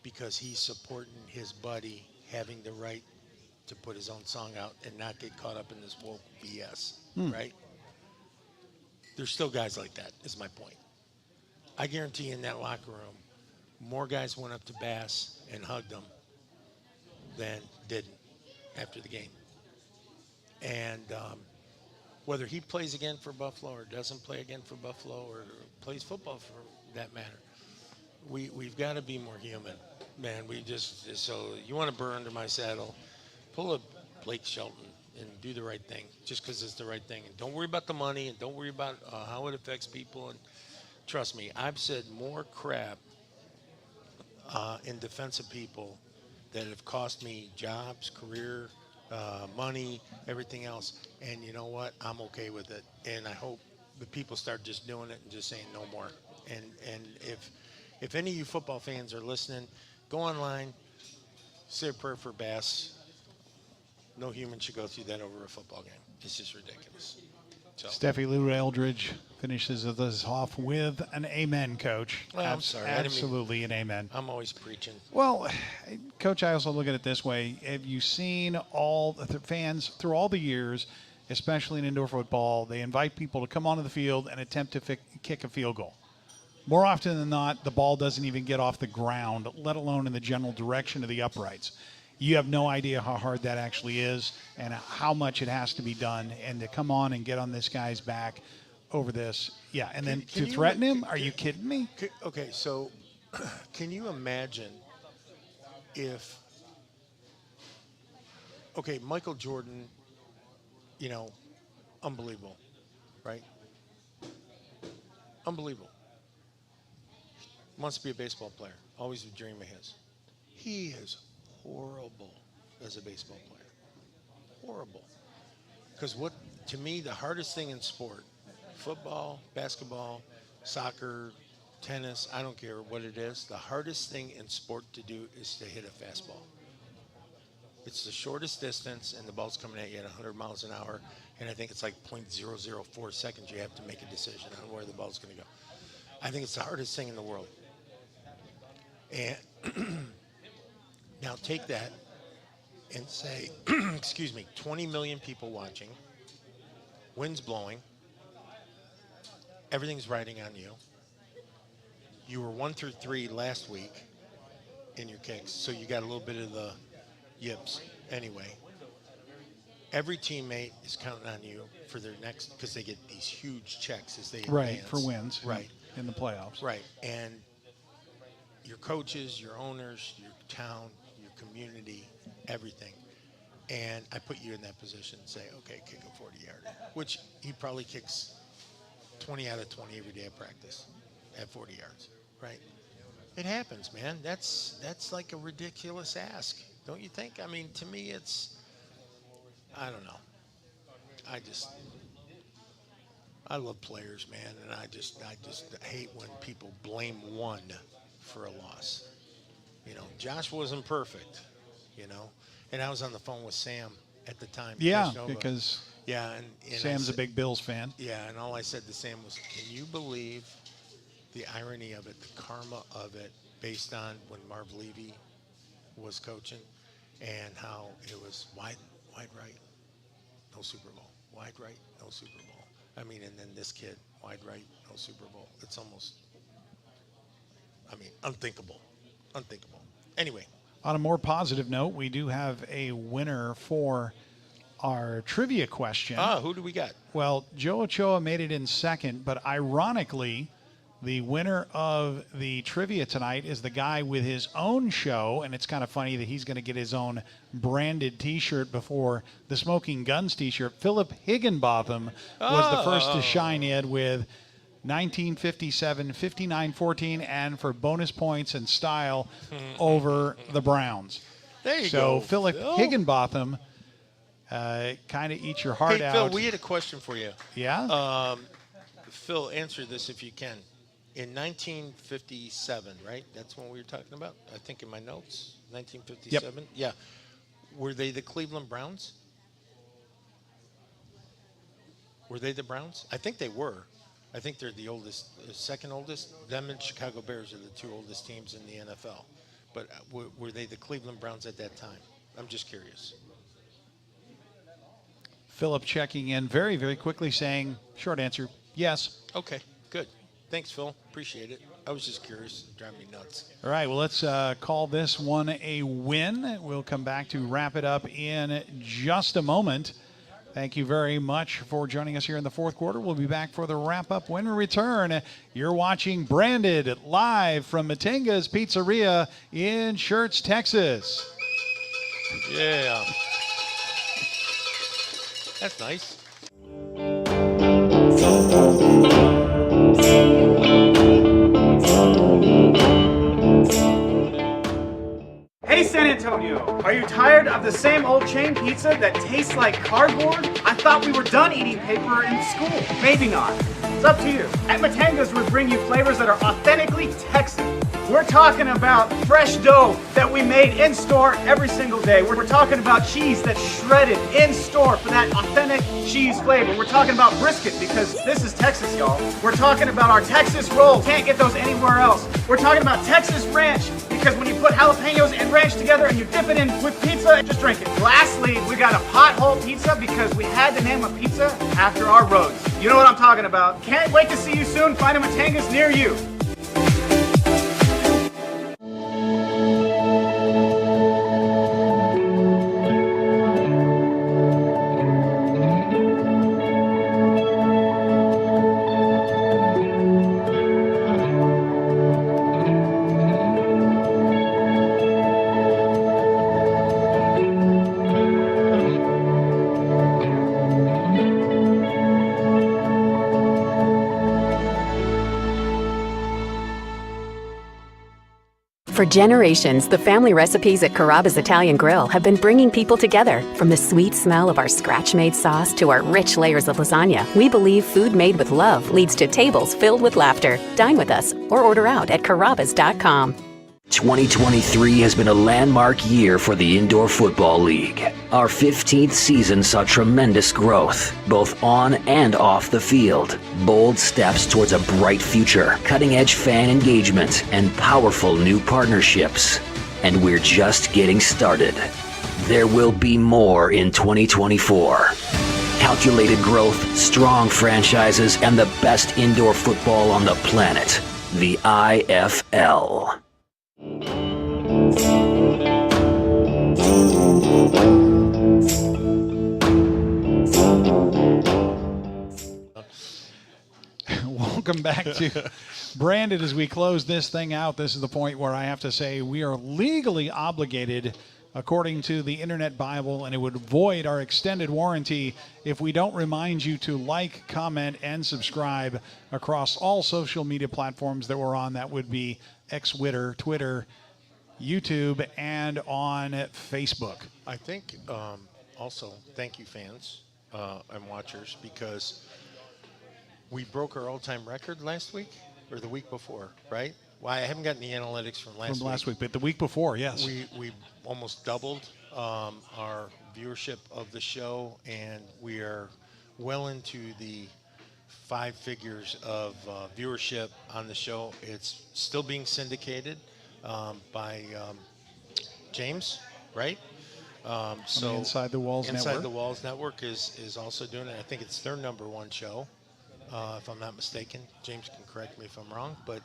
Speaker 2: because he's supporting his buddy having the right to put his own song out and not get caught up in this woke BS, right? There's still guys like that, is my point. I guarantee in that locker room, more guys went up to Bass and hugged him than didn't after the game. And whether he plays again for Buffalo or doesn't play again for Buffalo or plays football for that matter, we've got to be more human, man. So you want to burn under my saddle, pull a Blake Shelton and do the right thing just because it's the right thing. And don't worry about the money and don't worry about how it affects people. And trust me, I've said more crap in defense of people that have cost me jobs, career, money, everything else. And you know what? I'm okay with it. And I hope the people start just doing it and just saying no more. And if any of you football fans are listening, go online, say a prayer for Bass. No human should go through that over a football game. It's just ridiculous. So.
Speaker 1: Steffi Lou Eldridge finishes us off with an amen, Coach.
Speaker 2: Well, I'm sorry.
Speaker 1: Absolutely an amen.
Speaker 2: I'm always preaching.
Speaker 1: Well, Coach, I also look at it this way. Have you seen all the fans through all the years, especially in indoor football, they invite people to come onto the field and attempt to kick a field goal. More often than not, the ball doesn't even get off the ground, let alone in the general direction of the uprights. You have no idea how hard that actually is and how much it has to be done. And to come on and get on this guy's back over this, yeah, and then to threaten him, are you kidding me?
Speaker 2: Okay, so can you imagine if, Michael Jordan, unbelievable, right? Unbelievable. Wants to be a baseball player. Always a dream of his. He is horrible as a baseball player. Horrible. Because to me, the hardest thing in sport, football, basketball, soccer, tennis, I don't care what it is, the hardest thing in sport to do is to hit a fastball. It's the shortest distance, and the ball's coming at you at 100 miles an hour, and I think it's like 0.004 seconds you have to make a decision on where the ball's going to go. I think it's the hardest thing in the world. And now take that and say, 20 million people watching, wind's blowing, everything's riding on you. You were 1 through 3 last week in your kicks, so you got a little bit of the yips anyway. Every teammate is counting on you for their next, because they get these huge checks as they advance.
Speaker 1: Right, for wins.
Speaker 2: Right.
Speaker 1: In the playoffs.
Speaker 2: Right. And your coaches, your owners, your town, your community, everything. And I put you in that position and say, okay, kick a 40-yarder, which he probably kicks 20 out of 20 every day of practice at 40 yards, right? It happens, man. That's like a ridiculous ask, don't you think? I mean, to me, I don't know. I love players, man, and I just hate when people blame one for a loss. Josh wasn't perfect, and I was on the phone with Sam at the time.
Speaker 1: Yeah, because
Speaker 2: and
Speaker 1: Sam's a big Bills fan.
Speaker 2: Yeah, and all I said to Sam was, can you believe the irony of it, the karma of it, based on when Marv Levy was coaching and how it was wide right, no Super Bowl. Wide right, no Super Bowl. I mean, and then this kid, wide right, no Super Bowl. It's almost, unthinkable. Unthinkable. Anyway.
Speaker 1: On a more positive note, we do have a winner for our trivia question.
Speaker 2: Who do we got?
Speaker 1: Well, Joe Ochoa made it in second, but ironically, the winner of the trivia tonight is the guy with his own show, and it's kind of funny that he's going to get his own branded T-shirt before the Smoking Guns T-shirt. Philip Higginbotham was the first to shine in with 1957, 59-14, and for bonus points and style over the Browns.
Speaker 2: There you go.
Speaker 1: So Philip Higginbotham kind of eats your heart out.
Speaker 2: Phil, we had a question for you.
Speaker 1: Yeah?
Speaker 2: Phil, answer this if you can. In 1957, right? That's when we were talking about. I think in my notes, 1957.
Speaker 1: Yep.
Speaker 2: Yeah. Were they the Cleveland Browns? Were they the Browns? I think they were. I think they're the oldest, second oldest. Them and Chicago Bears are the two oldest teams in the NFL. But were they the Cleveland Browns at that time? I'm just curious.
Speaker 1: Philip checking in very, very quickly saying, short answer, yes.
Speaker 2: Okay, good. Thanks, Phil. Appreciate it. I was just curious. Driving me nuts.
Speaker 1: All right, well, let's call this one a win. We'll come back to wrap it up in just a moment. Thank you very much for joining us here in the fourth quarter. We'll be back for the wrap-up when we return. You're watching Branded live from Matenga's Pizzeria in Schertz, Texas.
Speaker 2: Yeah. That's nice.
Speaker 3: Hey San Antonio, are you tired of the same old chain pizza that tastes like cardboard? I thought we were done eating paper in school. Maybe not. It's up to you. At Matanga's, we bring you flavors that are authentically Texan. We're talking about fresh dough that we made in store every single day. We're talking about cheese that's shredded in store for that authentic cheese flavor. We're talking about brisket because this is Texas, y'all. We're talking about our Texas rolls. Can't get those anywhere else. We're talking about Texas ranch because when you put jalapenos and ranch together and you dip it in with pizza, just drink it. Lastly, we got a pothole pizza because we had to name a pizza after our roads. You know what I'm talking about. Can't wait to see you soon. Find a Matanga's near you.
Speaker 14: For generations, the family recipes at Carrabba's Italian Grill have been bringing people together. From the sweet smell of our scratch-made sauce to our rich layers of lasagna, we believe food made with love leads to tables filled with laughter. Dine with us or order out at carrabbas.com.
Speaker 9: 2023 has been a landmark year for the Indoor Football League. Our 15th season saw tremendous growth, both on and off the field. Bold steps towards a bright future, cutting-edge fan engagement, and powerful new partnerships. And we're just getting started. There will be more in 2024. Calculated growth, strong franchises, and the best indoor football on the planet. The IFL.
Speaker 1: Welcome back to Branded. As we close this thing out, this is the point where I have to say we are legally obligated, according to the Internet Bible, and it would void our extended warranty if we don't remind you to like, comment, and subscribe across all social media platforms that we're on. That would be X-Twitter, Twitter, YouTube, and on Facebook.
Speaker 2: I think also, thank you fans and watchers, because we broke our all-time record last week or the week before, right? Well, I haven't gotten the analytics from last week.
Speaker 1: But the week before, yes.
Speaker 2: We almost doubled our viewership of the show, and we are well into the 5 figures of viewership on the show. It's still being syndicated by James, right? So
Speaker 1: Inside the Walls Network.
Speaker 2: Inside the Walls Network is also doing it. I think it's their #1 show, if I'm not mistaken. James can correct me if I'm wrong, but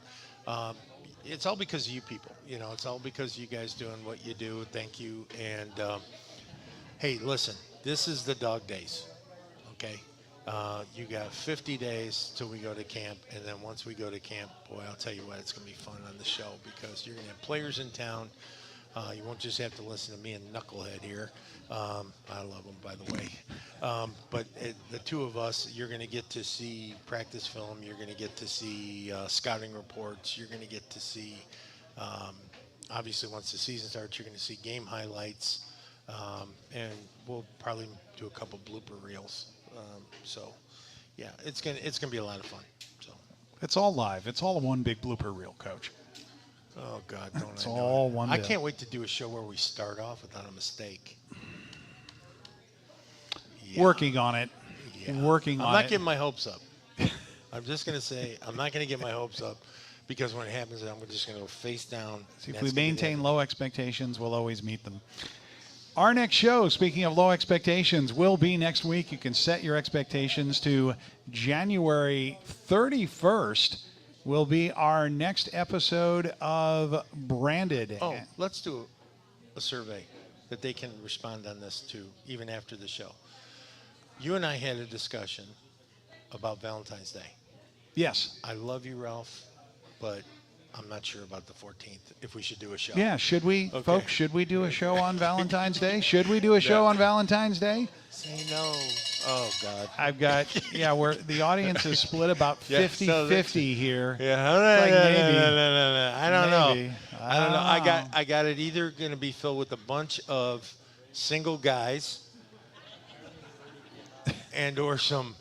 Speaker 2: it's all because of you people. You know, it's all because of you guys doing what you do. Thank you. And hey, listen, this is the dog days, okay? You got 50 days till we go to camp, and then once we go to camp, boy, I'll tell you what, it's going to be fun on the show because you're going to have players in town. You won't just have to listen to me and Knucklehead here. I love him, by the way. But the two of us, you're going to get to see practice film. You're going to get to see scouting reports. You're going to get to see, obviously, once the season starts, you're going to see game highlights. And we'll probably do a couple blooper reels. So, yeah, it's gonna be a lot of fun. So,
Speaker 1: It's all live. It's all one big blooper reel, Coach.
Speaker 2: Oh, God, don't
Speaker 1: it's
Speaker 2: I know
Speaker 1: all
Speaker 2: it.
Speaker 1: one
Speaker 2: I
Speaker 1: deal.
Speaker 2: can't wait to do a show where we start off without a mistake. Yeah.
Speaker 1: Working on it.
Speaker 2: Yeah.
Speaker 1: Working on it.
Speaker 2: I'm not getting my hopes up. I'm just going to say I'm not going to get my hopes up because when it happens, I'm just going to go face down.
Speaker 1: See, if we maintain low expectations, we'll always meet them. Our next show, speaking of low expectations, will be next week. You can set your expectations to January 31st. Will be our next episode of Branded.
Speaker 2: Oh, let's do a survey that they can respond on this too, even after the show. You and I had a discussion about Valentine's Day.
Speaker 1: Yes.
Speaker 2: I love you, Ralph, but I'm not sure about the 14th, if we should do a show.
Speaker 1: Yeah, should we, folks, should we do a show on Valentine's Day? Should we do a show on Valentine's Day?
Speaker 2: Say no. Oh, God.
Speaker 1: I've got, where the audience is split about 50-50 here.
Speaker 2: Yeah,
Speaker 1: Like maybe.
Speaker 2: no. I don't
Speaker 1: Maybe.
Speaker 2: know. I don't know. I got it either going to be filled with a bunch of single guys and or some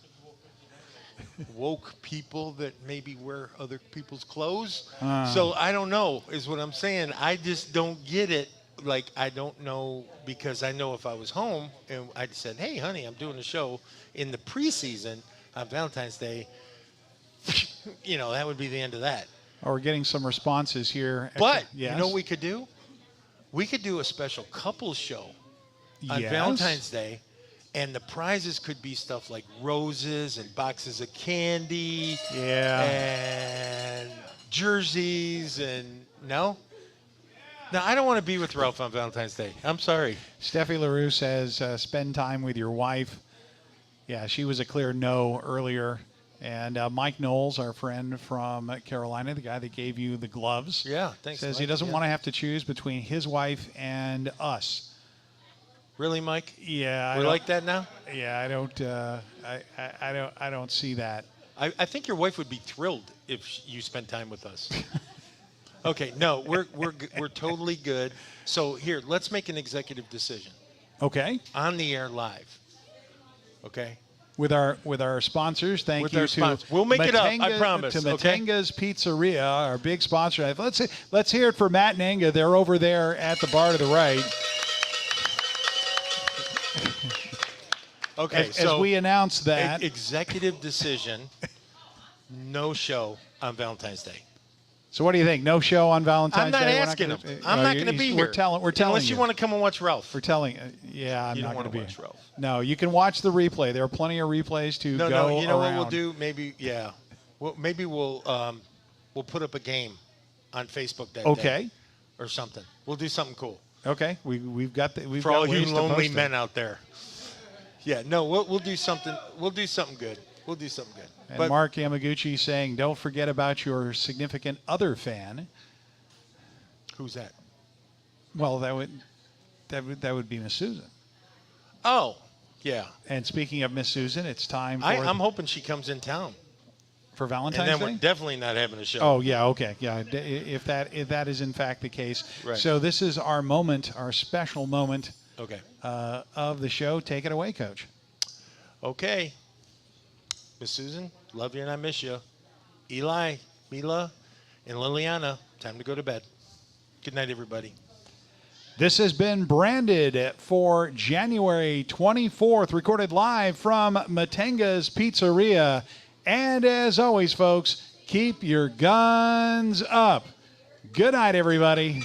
Speaker 2: woke people that maybe wear other people's clothes. So I don't know is what I'm saying. I just don't get it. Like, I don't know, because I know if I was home and I said, hey, honey, I'm doing a show in the preseason on Valentine's Day, that would be the end of that.
Speaker 1: We're getting some responses here.
Speaker 2: But
Speaker 1: yes.
Speaker 2: you know what we could do? We could do a special couples show on
Speaker 1: Yes.
Speaker 2: Valentine's Day, and the prizes could be stuff like roses and boxes of candy and jerseys and no? Now, I don't want to be with Ralph on Valentine's Day. I'm sorry.
Speaker 1: Steffi LaRue says, spend time with your wife. Yeah, she was a clear no earlier. And Mike Knowles, our friend from Carolina, the guy that gave you the gloves,
Speaker 2: thanks,
Speaker 1: says
Speaker 2: Mike.
Speaker 1: he doesn't want to have to choose between his wife and us.
Speaker 2: Really, Mike?
Speaker 1: Yeah.
Speaker 2: We're like that now?
Speaker 1: Yeah, I don't see that.
Speaker 2: I think your wife would be thrilled if you spent time with us. Okay, no, we're totally good. So here, let's make an executive decision.
Speaker 1: Okay.
Speaker 2: On the air live. Okay.
Speaker 1: With our sponsors, thank
Speaker 2: With
Speaker 1: you
Speaker 2: our
Speaker 1: to
Speaker 2: sponsors. We'll make it up, I promise,
Speaker 1: to
Speaker 2: okay?
Speaker 1: Matenga's Pizzeria, our big sponsor. Let's hear it for Matt and Enga. They're over there at the bar to the right.
Speaker 2: Okay,
Speaker 1: as we announce that
Speaker 2: executive decision, no show on Valentine's Day.
Speaker 1: So what do you think? No show on Valentine's Day?
Speaker 2: I'm not asking him. I'm not going to be here.
Speaker 1: We're telling
Speaker 2: Unless
Speaker 1: you.
Speaker 2: you want to come and watch Ralph.
Speaker 1: We're telling. I'm
Speaker 2: you
Speaker 1: not
Speaker 2: don't
Speaker 1: going to be.
Speaker 2: watch Ralph.
Speaker 1: No, you can watch the replay. There are plenty of replays to go
Speaker 2: No, you know
Speaker 1: around.
Speaker 2: what we'll do? Maybe, maybe we'll put up a game on Facebook that day or something. We'll do something cool.
Speaker 1: Okay, we've got
Speaker 2: for all you lonely men out there. Yeah, no, we'll do something. We'll do something good. We'll do something good.
Speaker 1: And Mark Yamaguchi saying, "Don't forget about your significant other fan."
Speaker 2: Who's that?
Speaker 1: Well, that would be Miss Susan.
Speaker 2: Oh, yeah.
Speaker 1: And speaking of Miss Susan, it's time for
Speaker 2: I'm hoping she comes in town
Speaker 1: for Valentine's
Speaker 2: Day. And then
Speaker 1: Day?
Speaker 2: we're definitely not having a show.
Speaker 1: Oh yeah, okay, yeah. If that is in fact the case,
Speaker 2: right.
Speaker 1: So this is our moment, our special moment.
Speaker 2: Okay.
Speaker 1: Of the show. Take it away, Coach.
Speaker 2: Okay. Miss Susan, love you and I miss you. Eli, Mila, and Liliana, time to go to bed. Good night, everybody.
Speaker 1: This has been Branded for January 24th, recorded live from Matenga's Pizzeria. And as always, folks, keep your guns up. Good night, everybody.